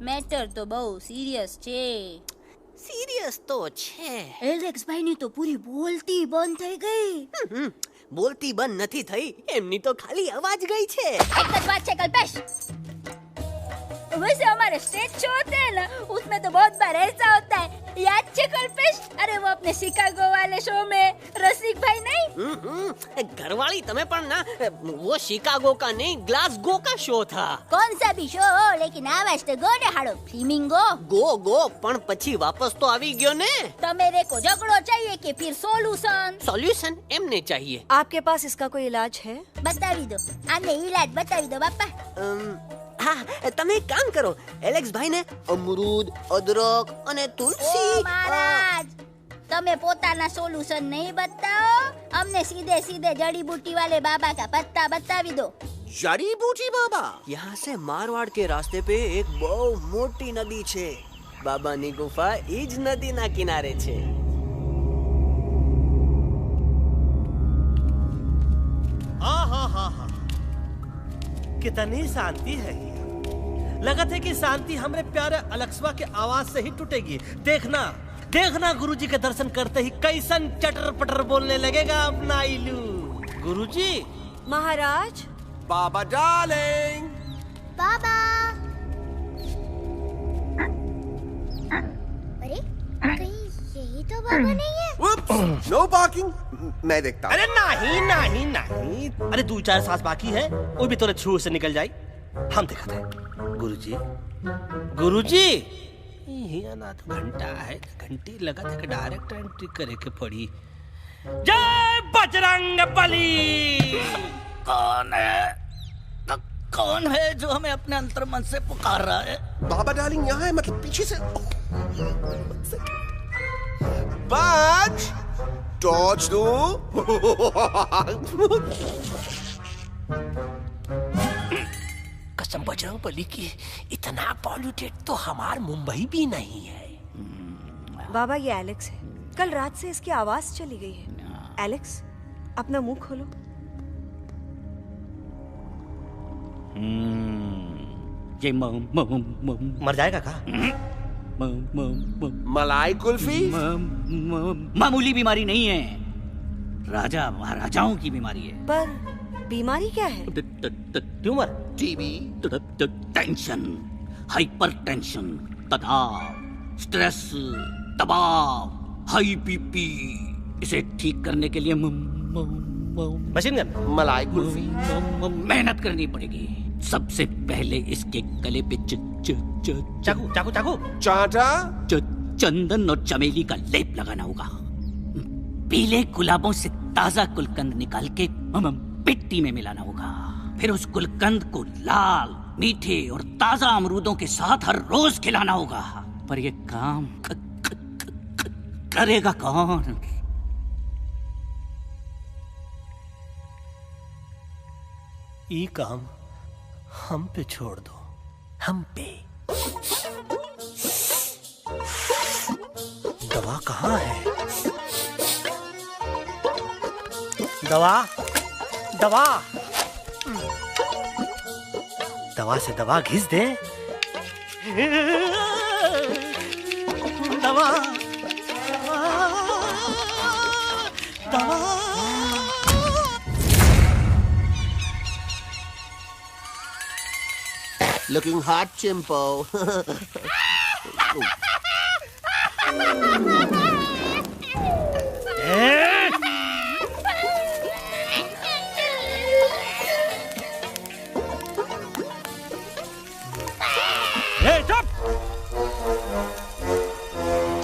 મેટર તો બહુ સિરિયસ છે। सीरियस तो छे। એલેક્સ ભાઈ ની તો પૂરી બોલતી બંધ થઈ ગઈ। बोलती बंद નથી થઈ, એમની તો ખાલી અવાજ ગઈ છે। एक જ बात है कल्पेश, वैसे हमारे स्टेज शो होते हैं ना उसमें तो बहुत बार ऐसा होता है, याद है कल्पेश? अरे वो अपने शिकागो वाले शो में रसिक भाई नहीं, घरवाली तुम्हें पर ना वो शिकागो का नहीं ग्लासगो का शो था। कौन सा भी शो हो लेकिन आवाज तो गो ने हाड़ो फ्लेमिंगो गो पण પછી वापस तो આવી ગયો ने। तो मेरे को झगड़ो चाहिए कि फिर सॉल्यूशन एमने चाहिए। आपके पास इसका कोई इलाज है? बतावी दो, आने इलाज बतावी दो बापा। हाँ, તમે એક કામ કરો, એલેક્સ ભાઈ ને અમરૂદ, અદરક અને તુલસી। ओ महाराज, તમે પોતાના સોલ્યુશન नहीं बताओ, हमने सीधे सीधे जड़ी बूटी वाले बाबा का पत्ता बतावी दो। जड़ी बूटी बाबा? यहाँ से मारवाड़ के रास्ते पे एक बहु मोटी नदी छे। बाबानी गुफा इज नदी ना किनारे छे। कितनी शांति है। लगत है कि शांति हमरे प्यारे अलेक्सवा के आवाज से ही टूटेगी। देखना देखना गुरुजी के दर्शन करते ही कैसन चटर पटर बोलने लगेगा अपना इलू। गुरुजी। महाराज। बाबा डार्लिंग। बाबा। अरे कहीं यही तो बाबा नहीं है। नो पार्किंग, मैं देखता हूँ। अरे नहीं नहीं नहीं, अरे 2-4 सांस बाकी है, वो भी तोरे छू से निकल जाई। हम दिखाते हैं। गुरुजी गुरुजी, ये ना तो घंटा है, घंटी लगा तक डायरेक्ट एंट्री करे के पड़ी। जय बजरंग बली। कौन है? कौन है जो हमें अपने अंतर्मन से पुकार रहा है? बाबा डार्लिंग यहाँ है, मतलब पीछे से। बाज टॉर्च दो। कसम बजरंग बली की, इतना पॉल्यूटेड तो हमार मुंबई भी नहीं है। बाबा ये एलेक्स है, कल रात से इसकी आवाज चली गई है। एलेक्स अपना मुंह खोलो। ये मर जाएगा का? मलाई कुल्फी? मामूली बीमारी नहीं है, राजा महाराजाओं की बीमारी है। पर बीमारी क्या है? Tumour, TB, tension, hyper tension तथा स्ट्रेस, दबाव, हाई बीपी, इसे ठीक करने के लिए मशीन गन, मलाई कुल्फी, मेहनत करनी पड़ेगी। सबसे पहले इसके गले पे चाकू चाकू चाकू चाटा, चंदन और चमेली का लेप लगाना होगा। पीले गुलाबों से ताजा गुलकंद निकाल के मिट्टी में मिलाना होगा। फिर उस गुलकंद को लाल, मीठे और ताजा अमरूदों के साथ हर रोज खिलाना होगा। पर ये काम करेगा कौन? ये काम हम पे छोड़ दो, हम पे। दवा कहाँ है? दवा, दवा, दवा से दवा घिस दे। दवा, दवा। Looking hot, Chimpo.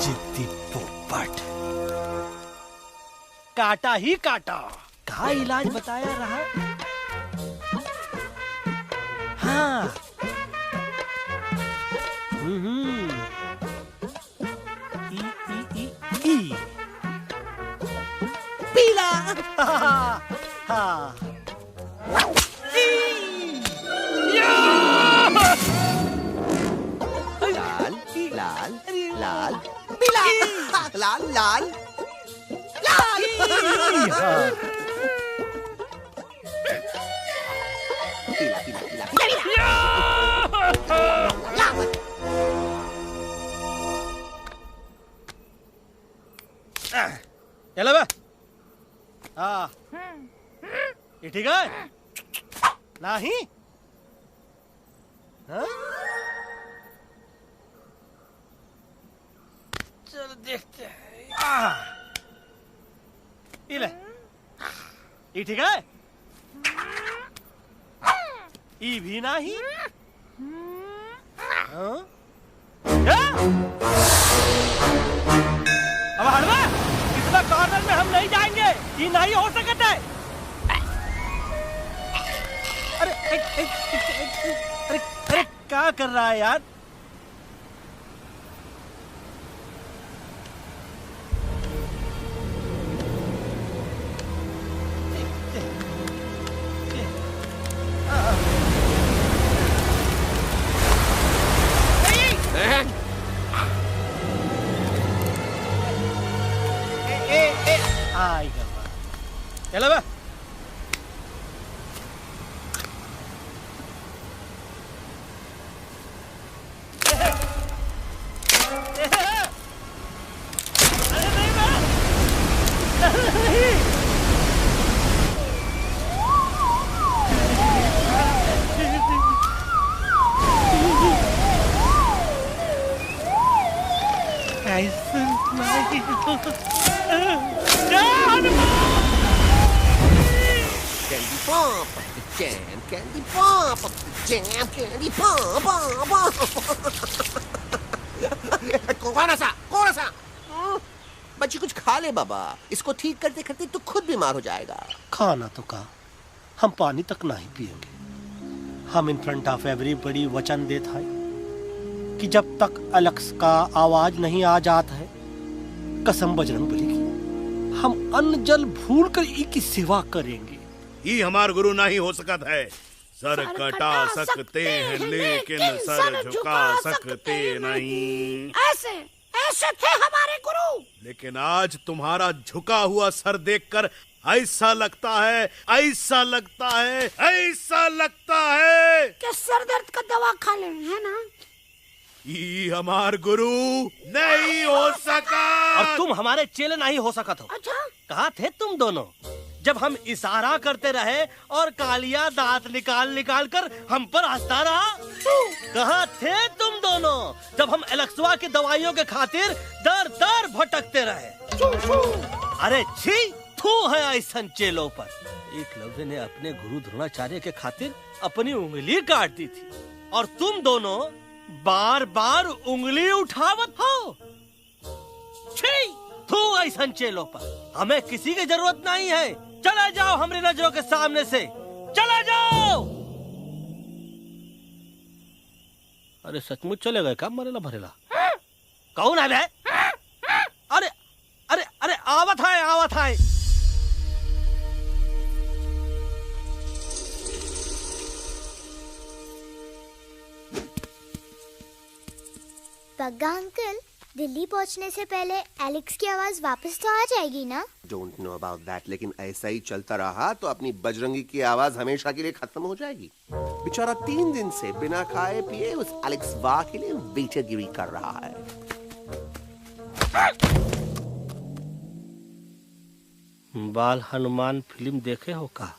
जिद्दी पोपट, काटा ही काटा। कहाँ इलाज बताया रहा? हाँ, पीला। हाँ, लाल, लाल, लाल, पीला, लाल, लाल, लाल। पीला, पीला, पीला, लाल। चलो बे। हाँ, ये ठीक है? नहीं? हाँ? चलो देखते हैं। ये ले, ये ठीक है? ये भी नहीं? हाँ? अब हटवा, इतना कॉर्नर में हम नहीं जाएंगे। ये नहीं हो सकता है। अरे अरे अरे क्या कर रहा है यार? चलो बे। Candy pop, jam, candy pop, jam, candy pop, कौन सा? बच्ची कुछ खा ले बाबा। इसको ठीक करते करते तो खुद बीमार हो जाएगा। खाना तो कहा, हम पानी तक नहीं पिएंगे। हम इन फ्रंट ऑफ एवरीबॉडी वचन देता है कि जब तक अलक्स का आवाज नहीं आ जाता है, कसम बजरंग बली की, हम अन्न जल भूल कर की सेवा करेंगे। ये हमार गुरु नहीं हो सकता है। सर कटा सकते हैं लेकिन सर झुका सकते नहीं। ऐसे ऐसे थे हमारे गुरु। लेकिन आज तुम्हारा झुका हुआ सर देखकर ऐसा लगता है, ऐसा लगता है, ऐसा लगता है कि सर दर्द का दवा खा ले, है ना? ये हमार गुरु नहीं हो सका। और तुम हमारे चेले नहीं हो सका तो। अच्छा, कहाँ थे तुम दोनों जब हम इशारा करते रहे और कालिया दांत निकाल निकाल कर हम पर हंसता रहा? कहाँ थे तुम दोनों जब हम एलेक्सवा की दवाइयों के खातिर दर दर भटकते रहे? अरे छी, थू है ऐसन चेलों पर। एकलव्य ने अपने गुरु द्रोणाचार्य के खातिर अपनी उंगली काट दी थी और तुम दोनों बार बार उंगली उठावत हो। छी, थू ऐसन चेलों पर। हमें किसी की जरूरत नहीं है। चले जाओ हमारी नजरों के सामने से, चले जाओ। अरे सचमुच चले गए क्या? मरेला भरेला कौन है बे? अरे अरे अरे आवत है, आवत है। बग्गा अंकल, दिल्ली पहुंचने से पहले एलेक्स की आवाज वापस तो आ जाएगी ना? डोंट नो अबाउट दैट, लेकिन ऐसा ही चलता रहा तो अपनी बजरंगी की आवाज हमेशा के लिए खत्म हो जाएगी। बेचारा 3 दिन से बिना खाए पिए उस एलेक्स वाह के लिए बेटेगिरी कर रहा है। बाल हनुमान फिल्म देखे हो का?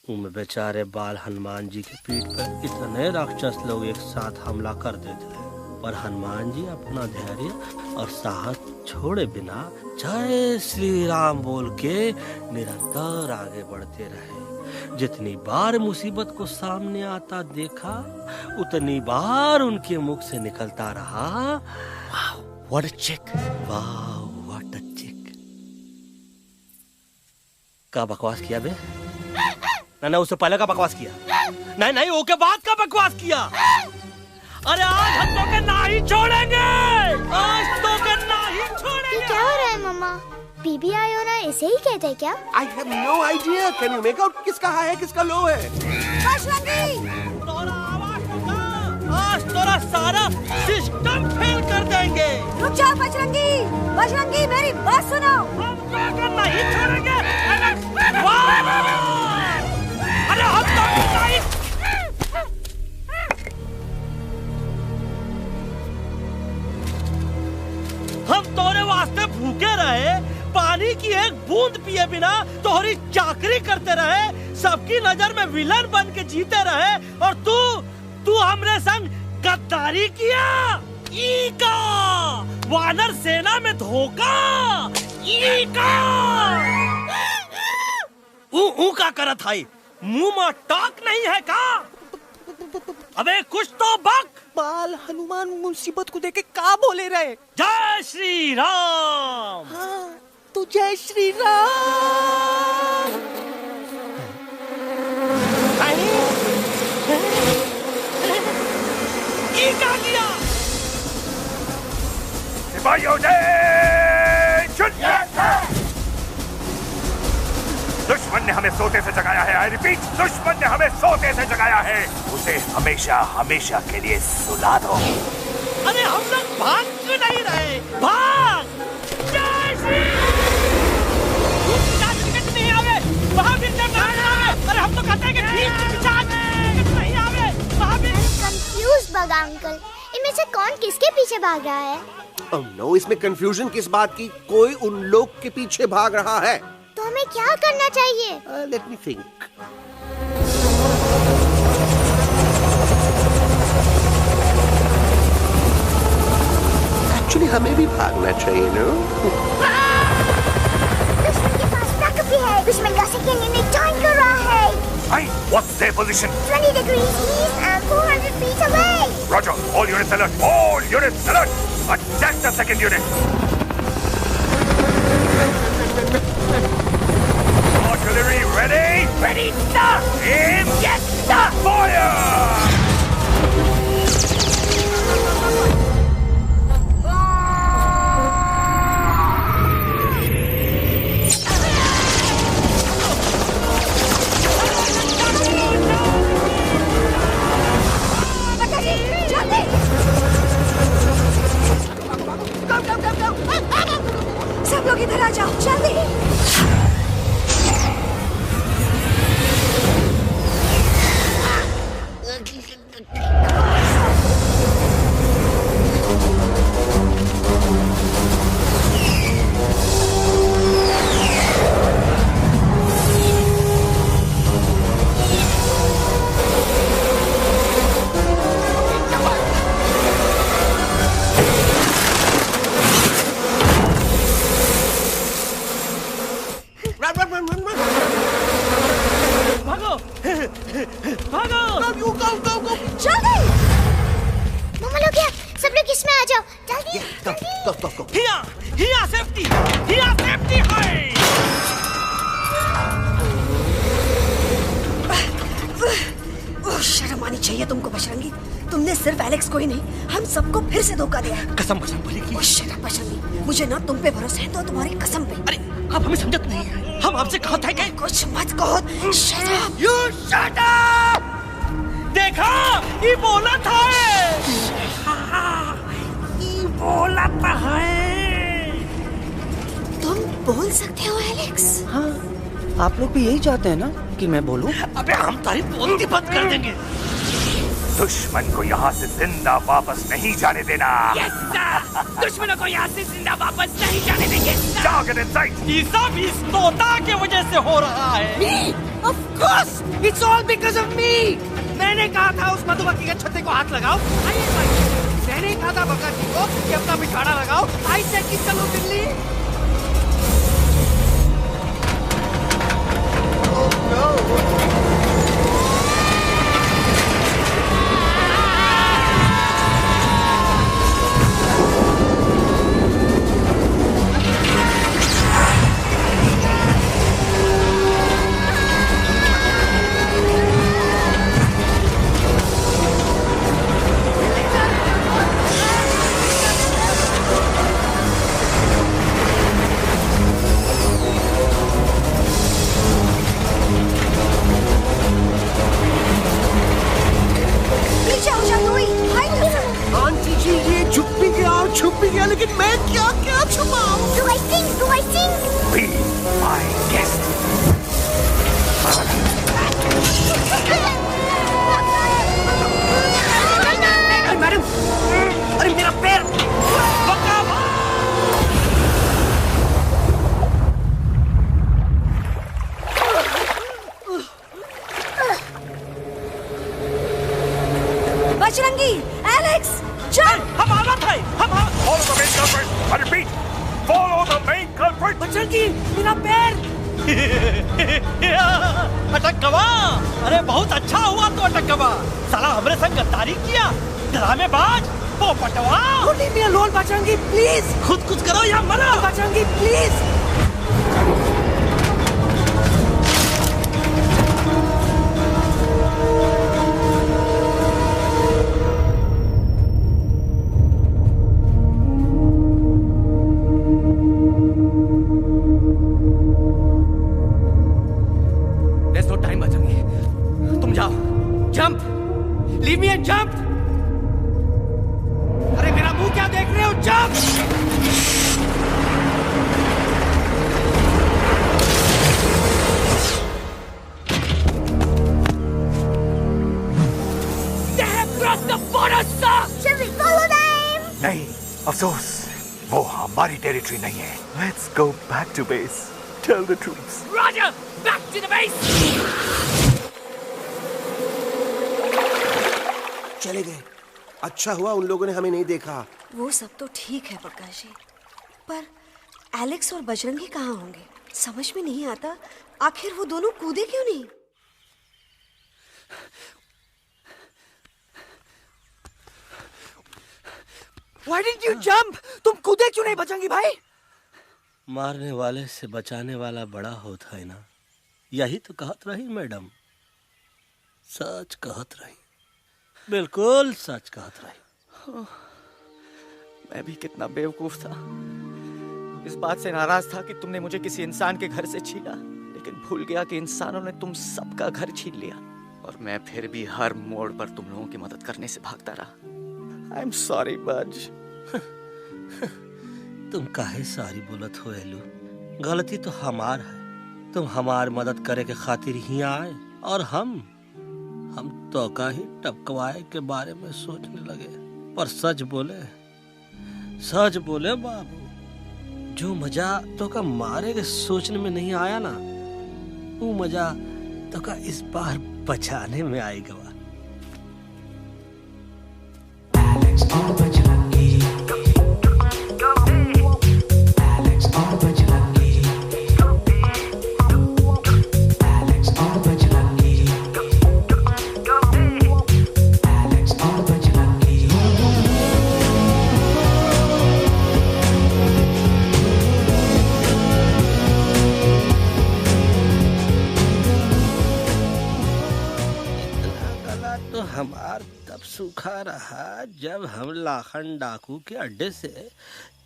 उनमें बेचारे बाल हनुमान जी के पीठ पर इतने राक्षस लोग एक साथ हमला कर देते हैं, पर हनुमान जी अपना धैर्य और साहस छोड़े बिना जय श्री राम बोल के निरंतर आगे बढ़ते रहे। जितनी बार मुसीबत को सामने आता देखा, उतनी बार उनके मुख से निकलता रहा, व्हाट अ चिक, वाह व्हाट अ चिक। का बकवास किया बे? ना उससे पहले का बकवास किया? नहीं नहीं, ओके बाद का बकवास किया। अरे आज हम तो के नहीं छोड़ेंगे, आज तो के नहीं छोड़ेंगे। ये क्या हो रहा है मम्मा? बीबी आयोना ऐसे ही कहते हैं क्या? I have no idea. Can you make out किसका हाई है किसका लो है? आज तोरा सारा सिस्टम फेल कर देंगे। रुक जाओ बजरंगी, बजरंगी मेरी बात सुनो। हम तो के नहीं छोड़ेंगे। अरे हम तो नहीं। हम तोरे वास्ते भूखे रहे, पानी की एक बूंद पिए बिना तोहरी चाकरी करते रहे, सबकी नजर में विलन बन के जीते रहे, और तू हमरे संग गद्दारी किया। ईका वानर सेना में धोखा। ईका ऊ का करत है? मुंह में टॉक नहीं है का? अबे कुछ तो बक। बाल हनुमान मुसीबत को देखे का बोले रहे? जय श्री राम। हाँ, तो जय श्री राम। ये क्या किया? सिपाहियों दुश्मन ने हमें सोते से जगाया है। आई रिपीट, दुश्मन ने हमें सोते से जगाया है। उसे हमेशा हमेशा के लिए सुला दो। अरे हम लोग भाग क्यों नहीं रहे? भाग! जय श्री नहीं आवे, महावीर जब नहीं आवे। अरे हम तो कहते हैं कि नहीं आवे, महावीर। कंफ्यूज बग्गा अंकल, इनमें से कौन किसके पीछे भाग रहा है? Oh no, इसमें कंफ्यूजन किस बात की? कोई उन लोग के पीछे भाग रहा है। तो हमें क्या करना चाहिए? Let me think. Actually, हमें भी भागना चाहिए, no? दुश्मन के पास बैकअप भी है। दुश्मन का सेकेंड यूनिट जॉइन कर रहा है। Hey, what's their position? 20 degrees east and 400 feet away. Roger, all units alert. All units alert. Attack the second unit. Artillery ready? Ready, sir! Aim! Yes, sir! Fire! सब लोग इधर आ जाओ, जल्दी। उसको। हिया safety है। शर्म आनी चाहिए तुमको बजरंगी। तुमने सिर्फ एलेक्स को ही नहीं, हम सबको फिर से धोखा दिया है। कसम बोली की। बजरंगी, मुझे ना तुम पे भरोसा है तो तुम्हारी कसम पे। अरे आप हमें समझत नहीं है। हम आपसे कहा था कि कुछ मत कहो। Shut up. You shut up. देखा, ये बोला था। ये बोला था है। तुम बोल सकते हो एलेक्स? हाँ, आप लोग भी यही चाहते हैं ना कि मैं बोलूं? अबे हम तारी बोलती बंद कर देंगे। दुश्मन को यहाँ से जिंदा वापस नहीं जाने देना। Yes, sir! दुश्मनों को यहाँ से जिंदा वापस नहीं जाने देंगे। जाओ, get inside! ये सब इस तोता के वजह से हो रहा है। Me? Of course! It's all because of me! मैंने कहा था उस मधुमक्खी के छत्ते को हाथ लगाओ। मैंने कहा था भगत जी को कि अपना बिछाड़ा लगाओ। आई से कि चलो दिल्ली। Oh no! छुप भी गया, लेकिन मैं क्या छुपाऊं? Do I sing? Be my guest. Madam, अरे मेरा पैर। बजरंगी, एलेक्स, चल। हम आना था। Follow the main culprit. I repeat, follow the main culprit. Bajrangi, मेरा पैर। अटक गवा। अरे बहुत अच्छा हुआ तो अटक गवा। साला हमरे संग गद्दारी किया, ड्रामेबाज, पोपटवा। Leave me alone, Bajrangi, please. खुद कुछ करो या मरो। Bajrangi, please. Leave me and jump! अरे मेरा मुंह क्या देख रहे हो? Jump! They have crossed the border, sir! Shall we follow them? नहीं, अफसोस, वो हमारी टेरिटरी नहीं है। Let's go back to base. Tell the troops. Roger! Back to the base! चले गए। अच्छा हुआ उन लोगों ने हमें नहीं देखा। वो सब तो ठीक है प्रकाश जी, पर एलेक्स और बजरंगी कहाँ होंगे? समझ में नहीं आता, आखिर वो दोनों कूदे क्यों नहीं? Why didn't you jump? तुम कूदे क्यों नहीं बजरंगी भाई? मारने वाले से बचाने वाला बड़ा होता है ना। यही तो कहत रही मैडम। सच कहत रही, बिल्कुल सच कहत रही। मैं भी कितना बेवकूफ था। इस बात से नाराज था कि तुमने मुझे किसी इंसान के घर से छीना, लेकिन भूल गया कि इंसानों ने तुम सबका घर छीन लिया। और मैं फिर भी हर मोड़ पर तुम लोगों की मदद करने से भागता रहा। आई एम सॉरी बज। तुम काहे सारी बोलत हो एलू? गलती तो हमार है। तुम हमार मदद करे के खातिर ही आए और हम तो का ही टपकवाए के बारे में सोचने लगे। पर सच बोले बाबू, जो मजा तो का मारे के सोचने में नहीं आया ना, वो मजा तो का इस बार बचाने में आएगा। सूखा रहा जब हम लाखन डाकू के अड्डे से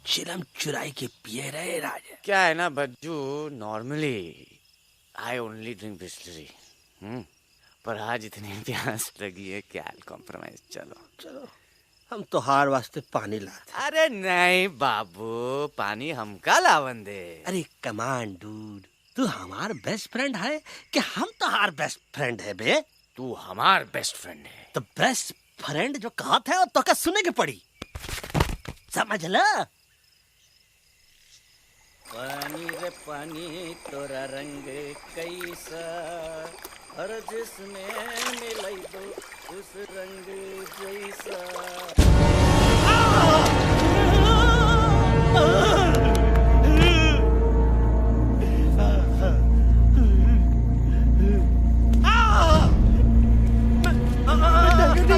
चिलम चुराई के पिए रहे राजा। क्या है ना Bajju, normally I only drink Bisleri, पर आज इतनी प्यास लगी है क्या कॉम्प्रोमाइज। चलो चलो हम तो हार वास्ते पानी लाते। अरे नहीं बाबू, पानी हमका लावन दे। अरे कमान डूड, तू हमार बेस्ट फ्रेंड है कि हम तो हार बेस्ट फ्रेंड है बे। तू हमार बेस्ट फ्रेंड है तो बेस्ट फ्रेंड जो कहा था तो क्या सुने के पड़ी, समझ ला। पानी रे पानी तोरा रंग कैसा, हर जिसमें मिलाई दो उस रंग जैसा।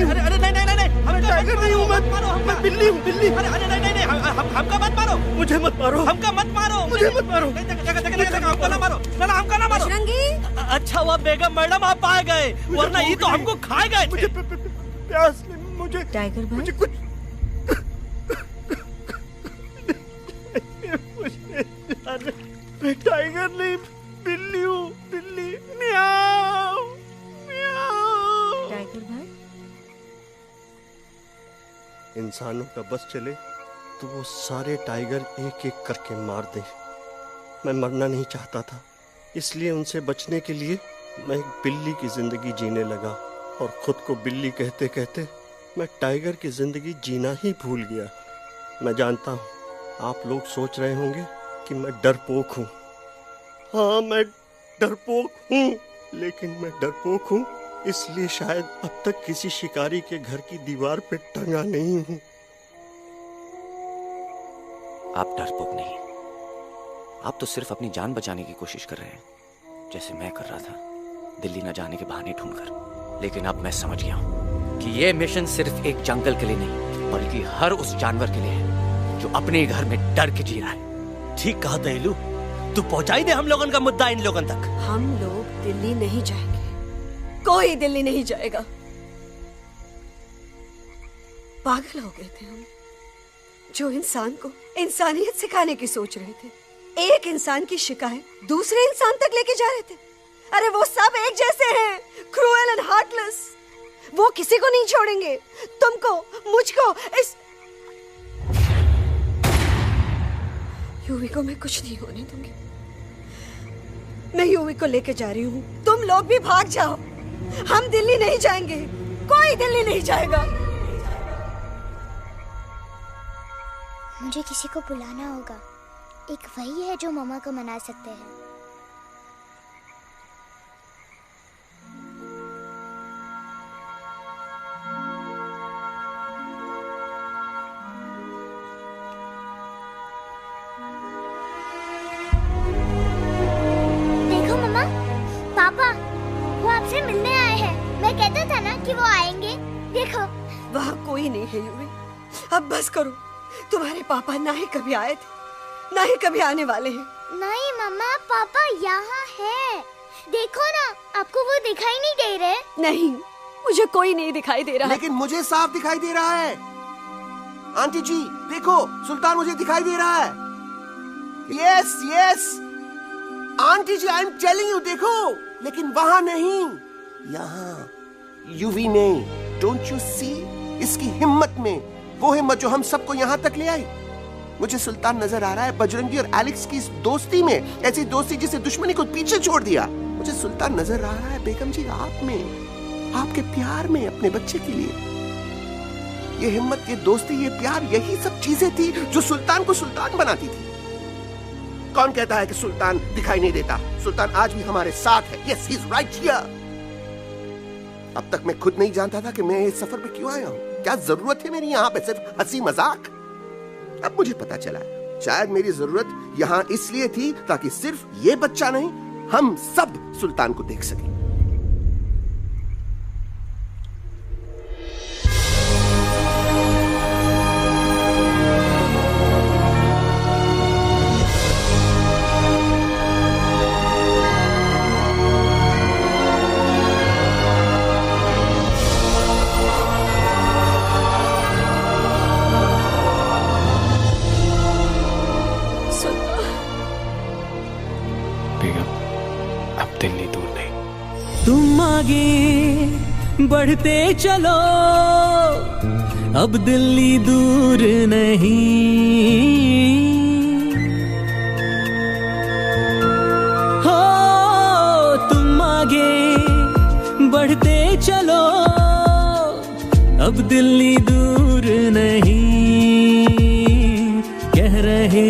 अरे नहीं नहीं नहीं, मैं टाइगर नहीं हूँ, मैं बिल्ली हूँ, बिल्ली। अरे नहीं नहीं, हमका मत मारो, मुझे मत मारो, हमका मत मारो, मुझे मत मारो, हमको ना मारो, ना हमका ना मारो। अच्छा हुआ बेगम मैडम आप आ गए, वरना ये तो हमको खाए गए। मुझे प्यास नहीं, मुझे टाइगर भाई, मुझे कुछ मैं टाइगर नहीं, बिल्ली हूँ, बिल्ली। म्याऊ म्याऊ। टाइगर भाई, इंसानों का बस चले तो वो सारे टाइगर एक एक करके मार दे। मैं मरना नहीं चाहता था, इसलिए उनसे बचने के लिए मैं एक बिल्ली की जिंदगी जीने लगा, और खुद को बिल्ली कहते कहते मैं टाइगर की जिंदगी जीना ही भूल गया। मैं जानता हूँ आप लोग सोच रहे होंगे कि मैं डरपोक हूँ। हाँ मैं डरपोक हूँ, लेकिन मैं डरपोक हूँ इसलिए शायद अब तक किसी शिकारी के घर की दीवार पे टंगा नहीं हूँ। आप डरपोक नहीं, आप तो सिर्फ अपनी जान बचाने की कोशिश कर रहे हैं, जैसे मैं कर रहा था दिल्ली न जाने के बहाने ढूंढकर। लेकिन अब मैं समझ गया हूँ कि ये मिशन सिर्फ एक जंगल के लिए नहीं, बल्कि हर उस जानवर के लिए है जो अपने घर में डर के जी रहा है। ठीक कहा दहलू, तू पहुंचाई दे हम लोगन का मुद्दा इन लोगन तक। हम लोग दिल्ली नहीं जाएंगे, कोई दिल्ली नहीं जाएगा। पागल हो गए थे हम, जो इंसान को इंसानियत सिखाने की सोच रहे थे। एक इंसान की शिकायत दूसरे इंसान तक लेके जा रहे थे। अरे वो सब एक जैसे हैं, क्रूएल एंड हार्टलेस। वो किसी को नहीं छोड़ेंगे, तुमको, मुझको, इस यूवी को मैं कुछ नहीं होने दूंगी। मैं यूवी को लेके जा रही हूँ, तुम लोग भी भाग जाओ। हम दिल्ली नहीं जाएंगे, कोई दिल्ली नहीं जाएगा। मुझे किसी को बुलाना होगा, एक वही है जो मम्मा को मना सकते हैं। देखो मम्मा, पापा वो आपसे मिलने आए हैं। मैं कहता था ना कि वो आएंगे। देखो वहाँ कोई नहीं है यूवी, अब बस करो। तुम्हारे पापा ना ही कभी आए थे, ना ही कभी आने वाले हैं। नहीं मम्मा, पापा यहाँ है। देखो ना, आपको वो दिखाई नहीं दे रहे? नहीं, मुझे कोई नहीं दिखाई दे रहा। लेकिन मुझे साफ दिखाई दे रहा है। आंटी जी देखो, सुल्तान मुझे दिखाई दे रहा है। Yes yes aunty ji, I am telling you, देखो। लेकिन वहां नहीं, यहाँ यूवी ने। डोंट यू सी इसकी हिम्मत में, वो हिम्मत जो हम सबको यहाँ तक ले आई। मुझे सुल्तान नजर आ रहा है बजरंगी और एलेक्स की इस दोस्ती में, ऐसी दोस्ती जिसे दुश्मनी को पीछे छोड़ दिया। मुझे सुल्तान नजर आ रहा है बेगम जी आप में, आपके प्यार में अपने बच्चे के लिए। ये हिम्मत, ये दोस्ती, ये प्यार, यही सब चीजें थी जो सुल्तान को सुल्तान बनाती थी। कौन कहता है कि सुल्तान दिखाई नहीं देता? सुल्तान आज भी हमारे साथ है। Yes, he is right here. अब तक मैं खुद नहीं जानता था कि मैं इस सफर पे क्यों आया हूँ। क्या जरूरत है मेरी यहाँ पे सिर्फ हंसी मजाक? अब मुझे पता चला है, शायद मेरी जरूरत यहाँ इसलिए थी ताकि सिर्फ ये बच्चा नहीं, हम सब सुल्तान को देख सकें। तुम आगे बढ़ते चलो, अब दिल्ली दूर नहीं। हो तुम आगे बढ़ते चलो, अब दिल्ली दूर नहीं। कह रहे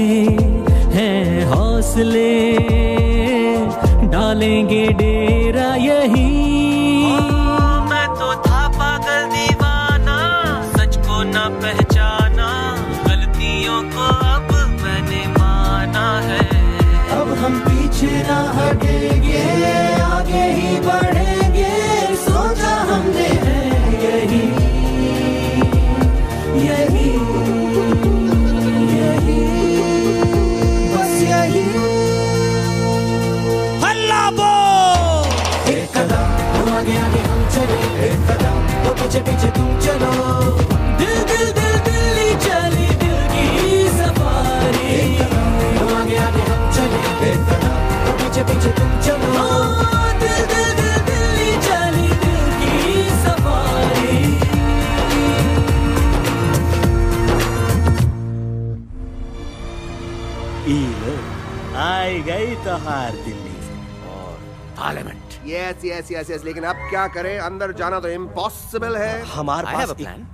हैं हौसले, डालेंगे डेरा यही। मैं तो था पागल दीवाना, सच को न पहचाना, गलतियों को अब मैंने माना है। अब हम पीछे ना हटेंगे, आगे ही बढ़ेंगे, सोचा हमने है यही यही यही, बस यही। हल्ला बोल। एक कदम तो आगे आगे हम चले, एक कदम तो पीछे पीछे तुम चलो। दिल दिल दिल दिल्ली चली दिल की सफारी। एक कदम तो आगे आगे हम चले, एक कदम तो पीछे पीछे तुम चलो। दिल दिल दिल दिल्ली चली दिल की सफारी। आई गई तो हार दिल्ली और parliament. Yes yes yes yes, लेकिन अब क्या करें, अंदर जाना तो इम्पॉसिबल है। हमारे पास प्लान।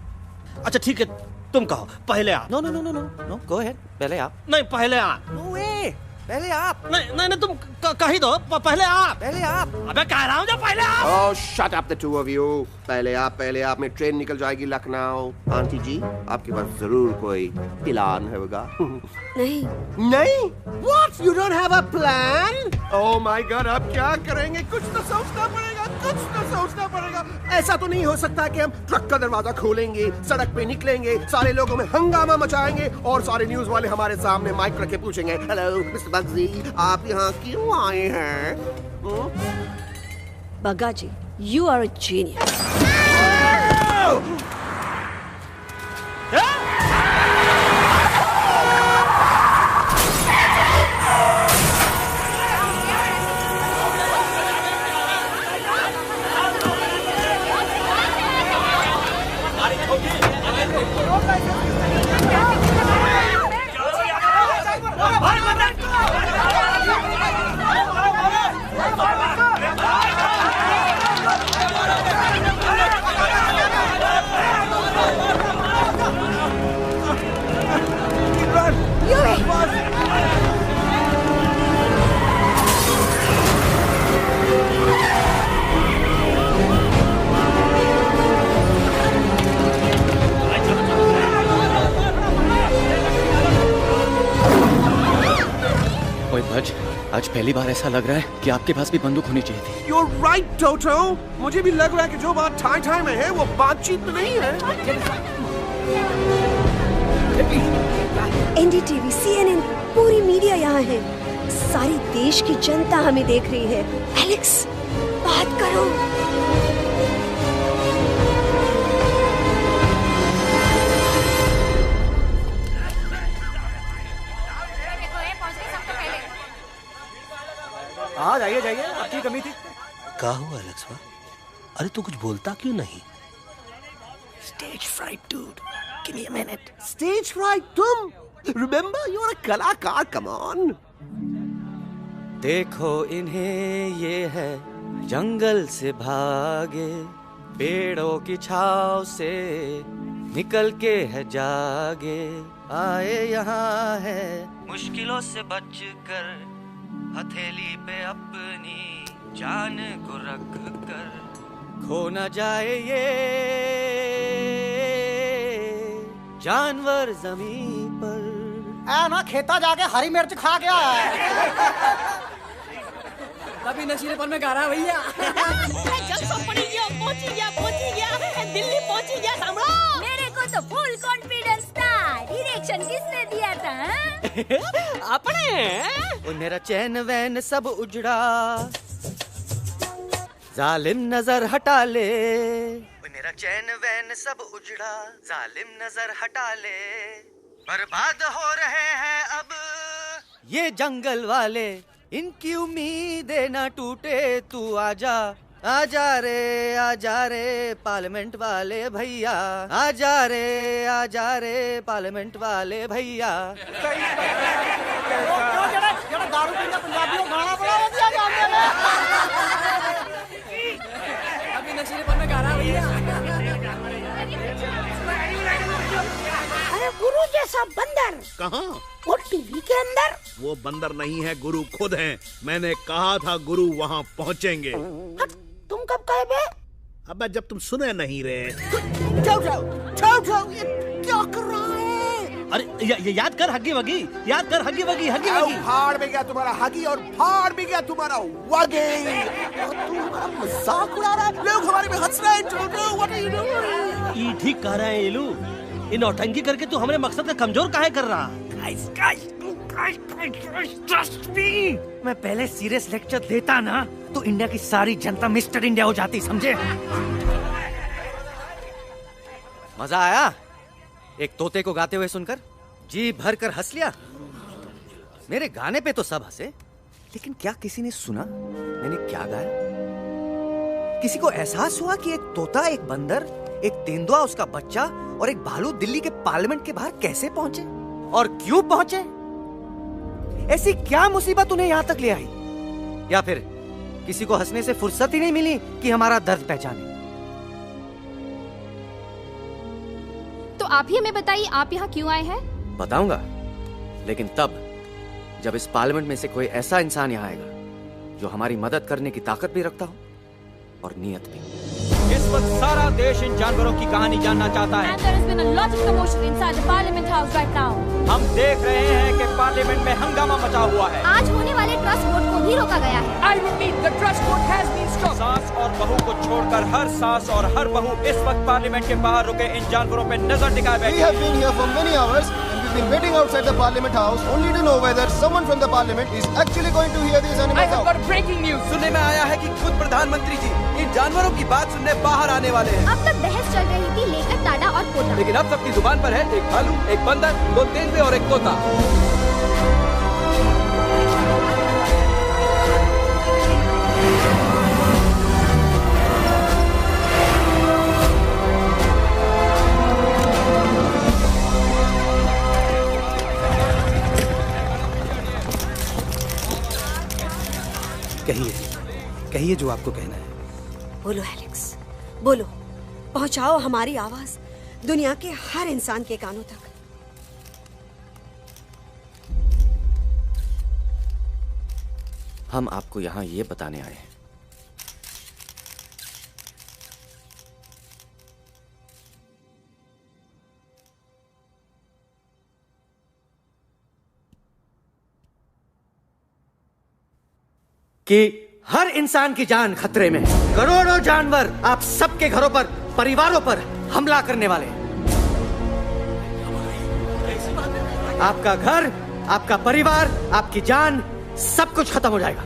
अच्छा ठीक है, तुम कहो पहले आप। No no no no no no, go ahead, पहले आप। नहीं पहले आप। नो वे, पहले आप। नहीं नहीं तुम कही दो, पहले आप। पहले आप। अबे कह रहा हूँ जो पहले आप। Oh, shut up the two of you. पहले आप में ट्रेन निकल जाएगी लखनऊ। आंटी जी, आपके पास जरूर कोई प्लान होगा। नहीं नहीं? What? You don't have a plan? Oh my God, अब क्या करेंगे? कुछ तो सोचना पड़ेगा, कुछ तो सोचना पड़ेगा। ऐसा तो नहीं हो सकता कि हम ट्रक का दरवाजा खोलेंगे, सड़क पे निकलेंगे, सारे लोगों में हंगामा मचाएंगे और सारे न्यूज वाले हमारे सामने माइक रख के पूछेंगे, हेलो मिस्टर बग्जी, आप यहाँ क्यों आए हैं? बग्गा जी, you are a genius. आज पहली बार ऐसा लग रहा है कि आपके पास भी बंदूक होनी चाहिए थी। You're right, Toto. मुझे भी लग रहा है कि जो बात ठाई ठाई में है वो बातचीत में नहीं है। NDTV, CNN, पूरी मीडिया यहाँ है। सारी देश की जनता हमें देख रही है। एलेक्स, बात करो। हाँ जाइए जाइए, आपकी कमी थी। क्या हुआ एलेक्स? अरे तू कुछ बोलता क्यों नहीं? Stage fright, dude. Give me a minute. Stage fright, तुम? Remember, you're a कलाकार. Come on. देखो इन्हें, ये है जंगल से भागे, पेड़ों की छाव से निकल के है जागे, आए यहाँ है मुश्किलों से बचकर, हथेली पे अपनी जान को रख कर, खो न जाए ये जानवर जमीन पर। ना खेता जाके हरी मिर्च खा गया है। तभी नशीले पर में गा रहा भैया। पहुंची गया, दिल्ली पहुंची गया। सामरो, मेरे को तो फुल कॉन्फिडेंस था। डायरेक्शन किसने दिया था? अपने। मेरा चैन वैन सब उजड़ा, जालिम नजर हटा ले। मेरा चैन वैन सब उजड़ा, जालिम नजर हटा ले। बर्बाद हो रहे हैं अब ये जंगल वाले, इनकी उम्मीदें ना टूटे, तू आजा आजा रे पार्लियामेंट वाले भैया, आजा रे पार्लियामेंट वाले भैया। दारू पीना पंजाबियों गाना बड़ा दिया जाने में। अभी नशीलेपन में गाना भैया। अरे गुरु जैसा बंदर कहाँ? वो टीवी के अंदर। वो बंदर नहीं है, गुरु खुद हैं। मैंने कहा था गुरु वहाँ पहुँचेंगे। तुम कब कहे बे? अबे जब तुम सुने नहीं रहे। जाओ, ये क्या कर रहा है? अरे याद कर हगी वगी, याद कर हगी वगी। फाड़ भी गया तुम्हारा हगी और फाड़ भी गया तुम्हारा वगी। तू हमारा मजाक उड़ा रहा है, लोग हमारे में हंस रहे हैं। What are you doing? ये ठीक कह रहा है येलू। इन नौटंकी करके तू हमारे मकसद का कमजोर काहे कर रहा? मैं पहले सीरियस लेक्चर देता ना तो इंडिया की सारी जनता मिस्टर इंडिया हो जाती, समझे? मजा आया एक तोते को गाते हुए सुनकर? जी भर कर हंस लिया। मेरे गाने पे तो सब हंसे, लेकिन क्या किसी ने सुना मैंने क्या गाया? किसी को एहसास हुआ कि एक तोता, एक बंदर, एक तेंदुआ, उसका बच्चा और एक भालू दिल्ली के पार्लियामेंट के बाहर कैसे पहुंचे और क्यों पहुंचे? ऐसी क्या मुसीबत उन्हें यहां तक ले आई? या फिर किसी को हंसने से फुर्सत ही नहीं मिली कि हमारा दर्द पहचाने? तो आप ही हमें बताइए, आप यहाँ क्यों आए हैं? बताऊंगा, लेकिन तब जब इस पार्लियामेंट में से कोई ऐसा इंसान यहाँ आएगा जो हमारी मदद करने की ताकत भी रखता हो और नीयत भी। इस वक्त सारा देश इन जानवरों की कहानी जानना चाहता है। And there has been a lot of commotion inside the Parliament House right now. हम देख रहे हैं कि पार्लियामेंट में हंगामा मचा हुआ है। आज होने वाले ट्रस्ट वोट को भी रोका गया है। I repeat, the trust vote has been stopped. सास और बहू को छोड़कर हर सास और हर बहू इस वक्त पार्लियामेंट के बाहर रुके इन जानवरों पे नजर टिकाए बैठे। We have been here for many hours and we've been waiting outside the Parliament House only to know whether someone from the Parliament is actually going to hear these animals out. I have got breaking news. सुनने में आया है कि खुद प्रधानमंत्री जी इन जानवरों की बात सुनने बाहर आने वाले हैं। अब तक बहस चल रही थी लेकर टाटा और पोता, लेकिन अब सबकी जुबान पर है एक भालू, एक बंदर, 2 तेंदुए और एक तोता। कहिए जो आपको कहना है। बोलो एलेक्स, बोलो। पहुंचाओ हमारी आवाज दुनिया के हर इंसान के कानों तक। हम आपको यहां ये बताने आए हैं कि हर इंसान की जान खतरे में है। करोड़ों जानवर आप सबके घरों पर, परिवारों पर हमला करने वाले हैं। आपका घर, आपका परिवार, आपकी जान, सब कुछ खत्म हो जाएगा।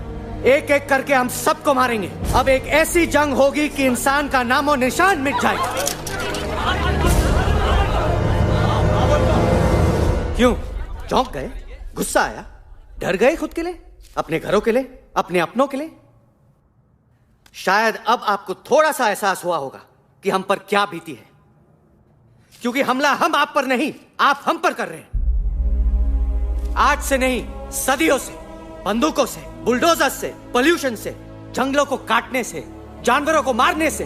एक एक करके हम सबको मारेंगे। अब एक ऐसी जंग होगी कि इंसान का नामो निशान मिट जाएगा। क्यों चौंक गए? गुस्सा आया? डर गए खुद के लिए, अपने घरों के लिए, अपने अपनों के लिए? शायद अब आपको थोड़ा सा एहसास हुआ होगा कि हम पर क्या बीती है, क्योंकि हमला हम आप पर नहीं, आप हम पर कर रहे हैं। आज से नहीं, सदियों से, बंदूकों से, बुलडोजर से, पोल्यूशन से, जंगलों को काटने से, जानवरों को मारने से।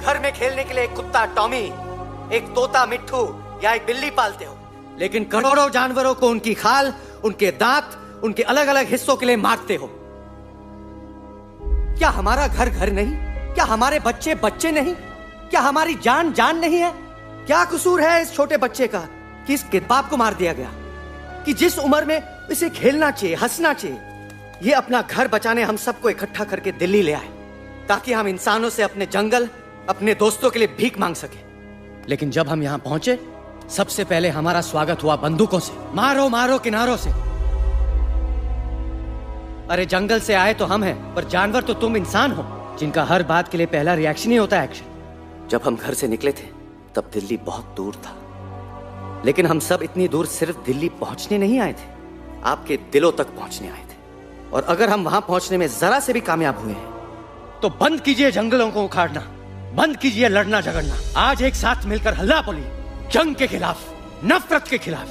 घर में खेलने के लिए एक कुत्ता टॉमी, एक तोता मिट्ठू या एक बिल्ली पालते हो, लेकिन करोड़ों जानवरों को उनकी खाल, उनके दांत, उनके अलग अलग हिस्सों के लिए मारते हो। क्या हमारा घर घर नहीं? क्या हमारे बच्चे बच्चे नहीं? क्या हमारी जान जान नहीं है? क्या कसूर है इस छोटे बच्चे का कि इस बाप को मार दिया गया, कि जिस उम्र में इसे खेलना चाहिए, हंसना चाहिए? ये अपना घर बचाने हम सबको इकट्ठा करके दिल्ली ले आए ताकि हम इंसानों से अपने जंगल, अपने दोस्तों के लिए भीख मांग सके। लेकिन जब हम यहाँ पहुंचे, सबसे पहले हमारा स्वागत हुआ बंदूकों से। मारो मारो किनारों से। अरे जंगल से आए तो हम हैं, पर जानवर तो तुम इंसान हो, जिनका हर बात के लिए पहला रिएक्शन ही होता है एक्शन। जब हम घर से निकले थे तब दिल्ली बहुत दूर था, लेकिन हम सब इतनी दूर सिर्फ दिल्ली पहुंचने नहीं आए थे, आपके दिलों तक पहुंचने आए थे। और अगर हम वहां पहुंचने में जरा से भी कामयाब हुए हैं तो बंद कीजिए जंगलों को उखाड़ना, बंद कीजिए लड़ना झगड़ना। आज एक साथ मिलकर हल्ला बोलिए, जंग के खिलाफ, नफरत के खिलाफ।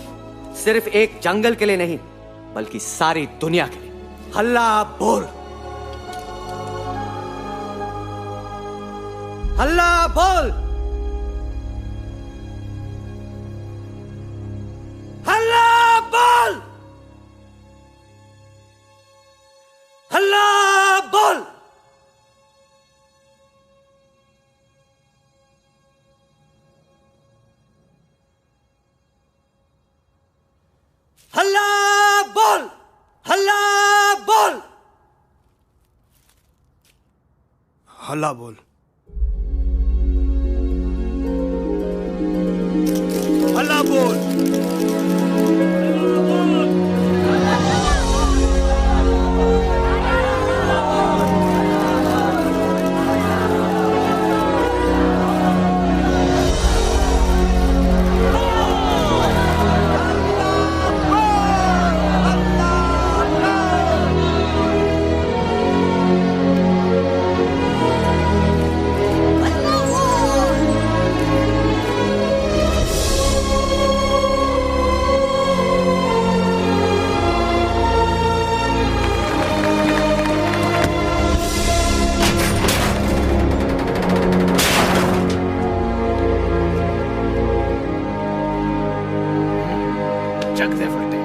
सिर्फ एक जंगल के लिए नहीं, बल्कि सारी दुनिया के लिए। हल्ला बोल, हल्ला बोल, हल्ला बोल, हल्ला बोल। हल्ला बोल, हल्ला बोल, हल्ला बोल, हल्ला बोल। जग दे फटे।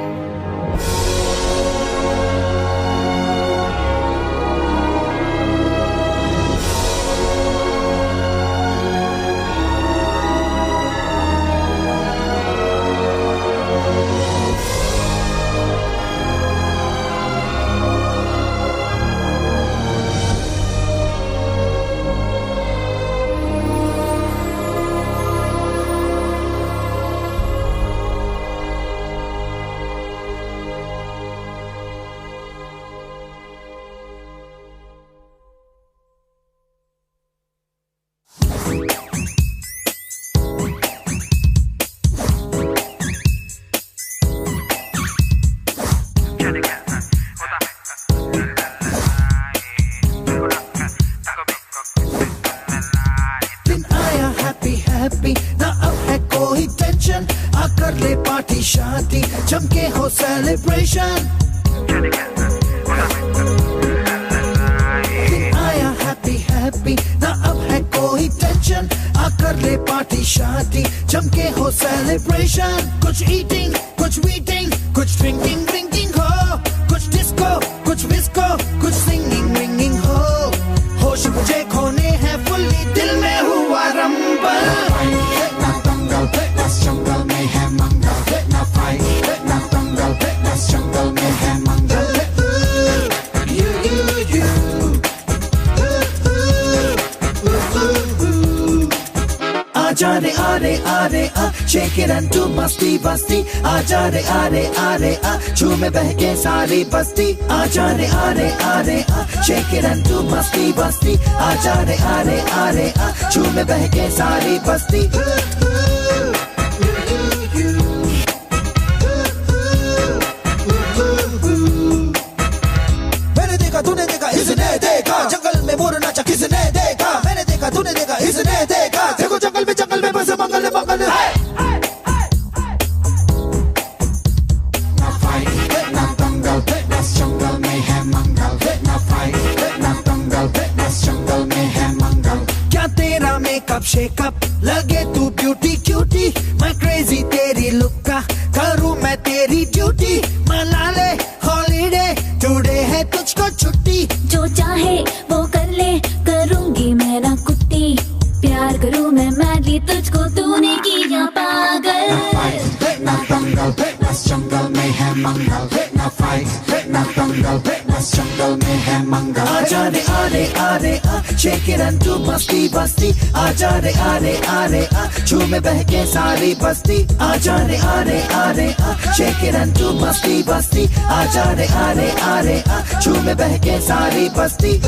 हैप्पी ना अब है कोई टेंशन, आकर ले पार्टी शादी जमके हो सेलिब्रेशन। आया हैप्पी हैप्पी ना अब है कोई टेंशन, आकर ले पार्टी शादी जमके हो सेलिब्रेशन। कुछ ईटिंग, कुछ वीटिंग, कुछ ड्रिंकिंग ड्रिंकिंग हो, कुछ डिस्को, कुछ विस्को, कुछ सिंगिंग विंगिंग हो। होश मुझे खोने हैं फुल्ली, दिल में हुआ रंबल। जंगल में है मंगल, ना फाइट ना दंगल, जंगल में है मंगल। आजा रे आ रे आ, shake it and do मस्ती बस्ती। आजा रे आ रे आ, झूमे बहके सारी बस्ती। आजा रे आ shake it and do मस्ती बस्ती। आजा रे आ, झूमे बहके सारी बस्ती। मैंने देखा तूने देखा इसने देखा, जंगल में मोर नाचा किसने देखा। मैंने देखा तूने देखा इसने देखा, देखो जंगल में बस मंगल मंगल है। ना फाइट ना दंगल, बस जंगल में है मंगल। ना फाइट ना दंगल, बस जंगल में है मंगल। क्या तेरा मेकअप शेकअप लगे तू ब्यूटी क्यूटी, मैं क्रेजी तेरी लुक का करूँ मैं तेरी ड्यूटी। मना ले हॉलीडे टुडे है तुझको छुट्टी, जो चाहे वो कर ले, करूँगी मैं ना कुत्ती। प्यार करूँ मैं मैडली तुझको, तूने किया पागल। ना दंगल, बस जंगल में है मंगल। ना फाइट ना दंगल, बस जंगल में है मंगल। आजा रे आ, shake it and do मस्ती बस्ती। आजा रे आ, झूमे बहके सारी बस्ती। आजा रे आ, shake it and do मस्ती बस्ती। आजा रे आ, झूमे बहके सारी बस्ती।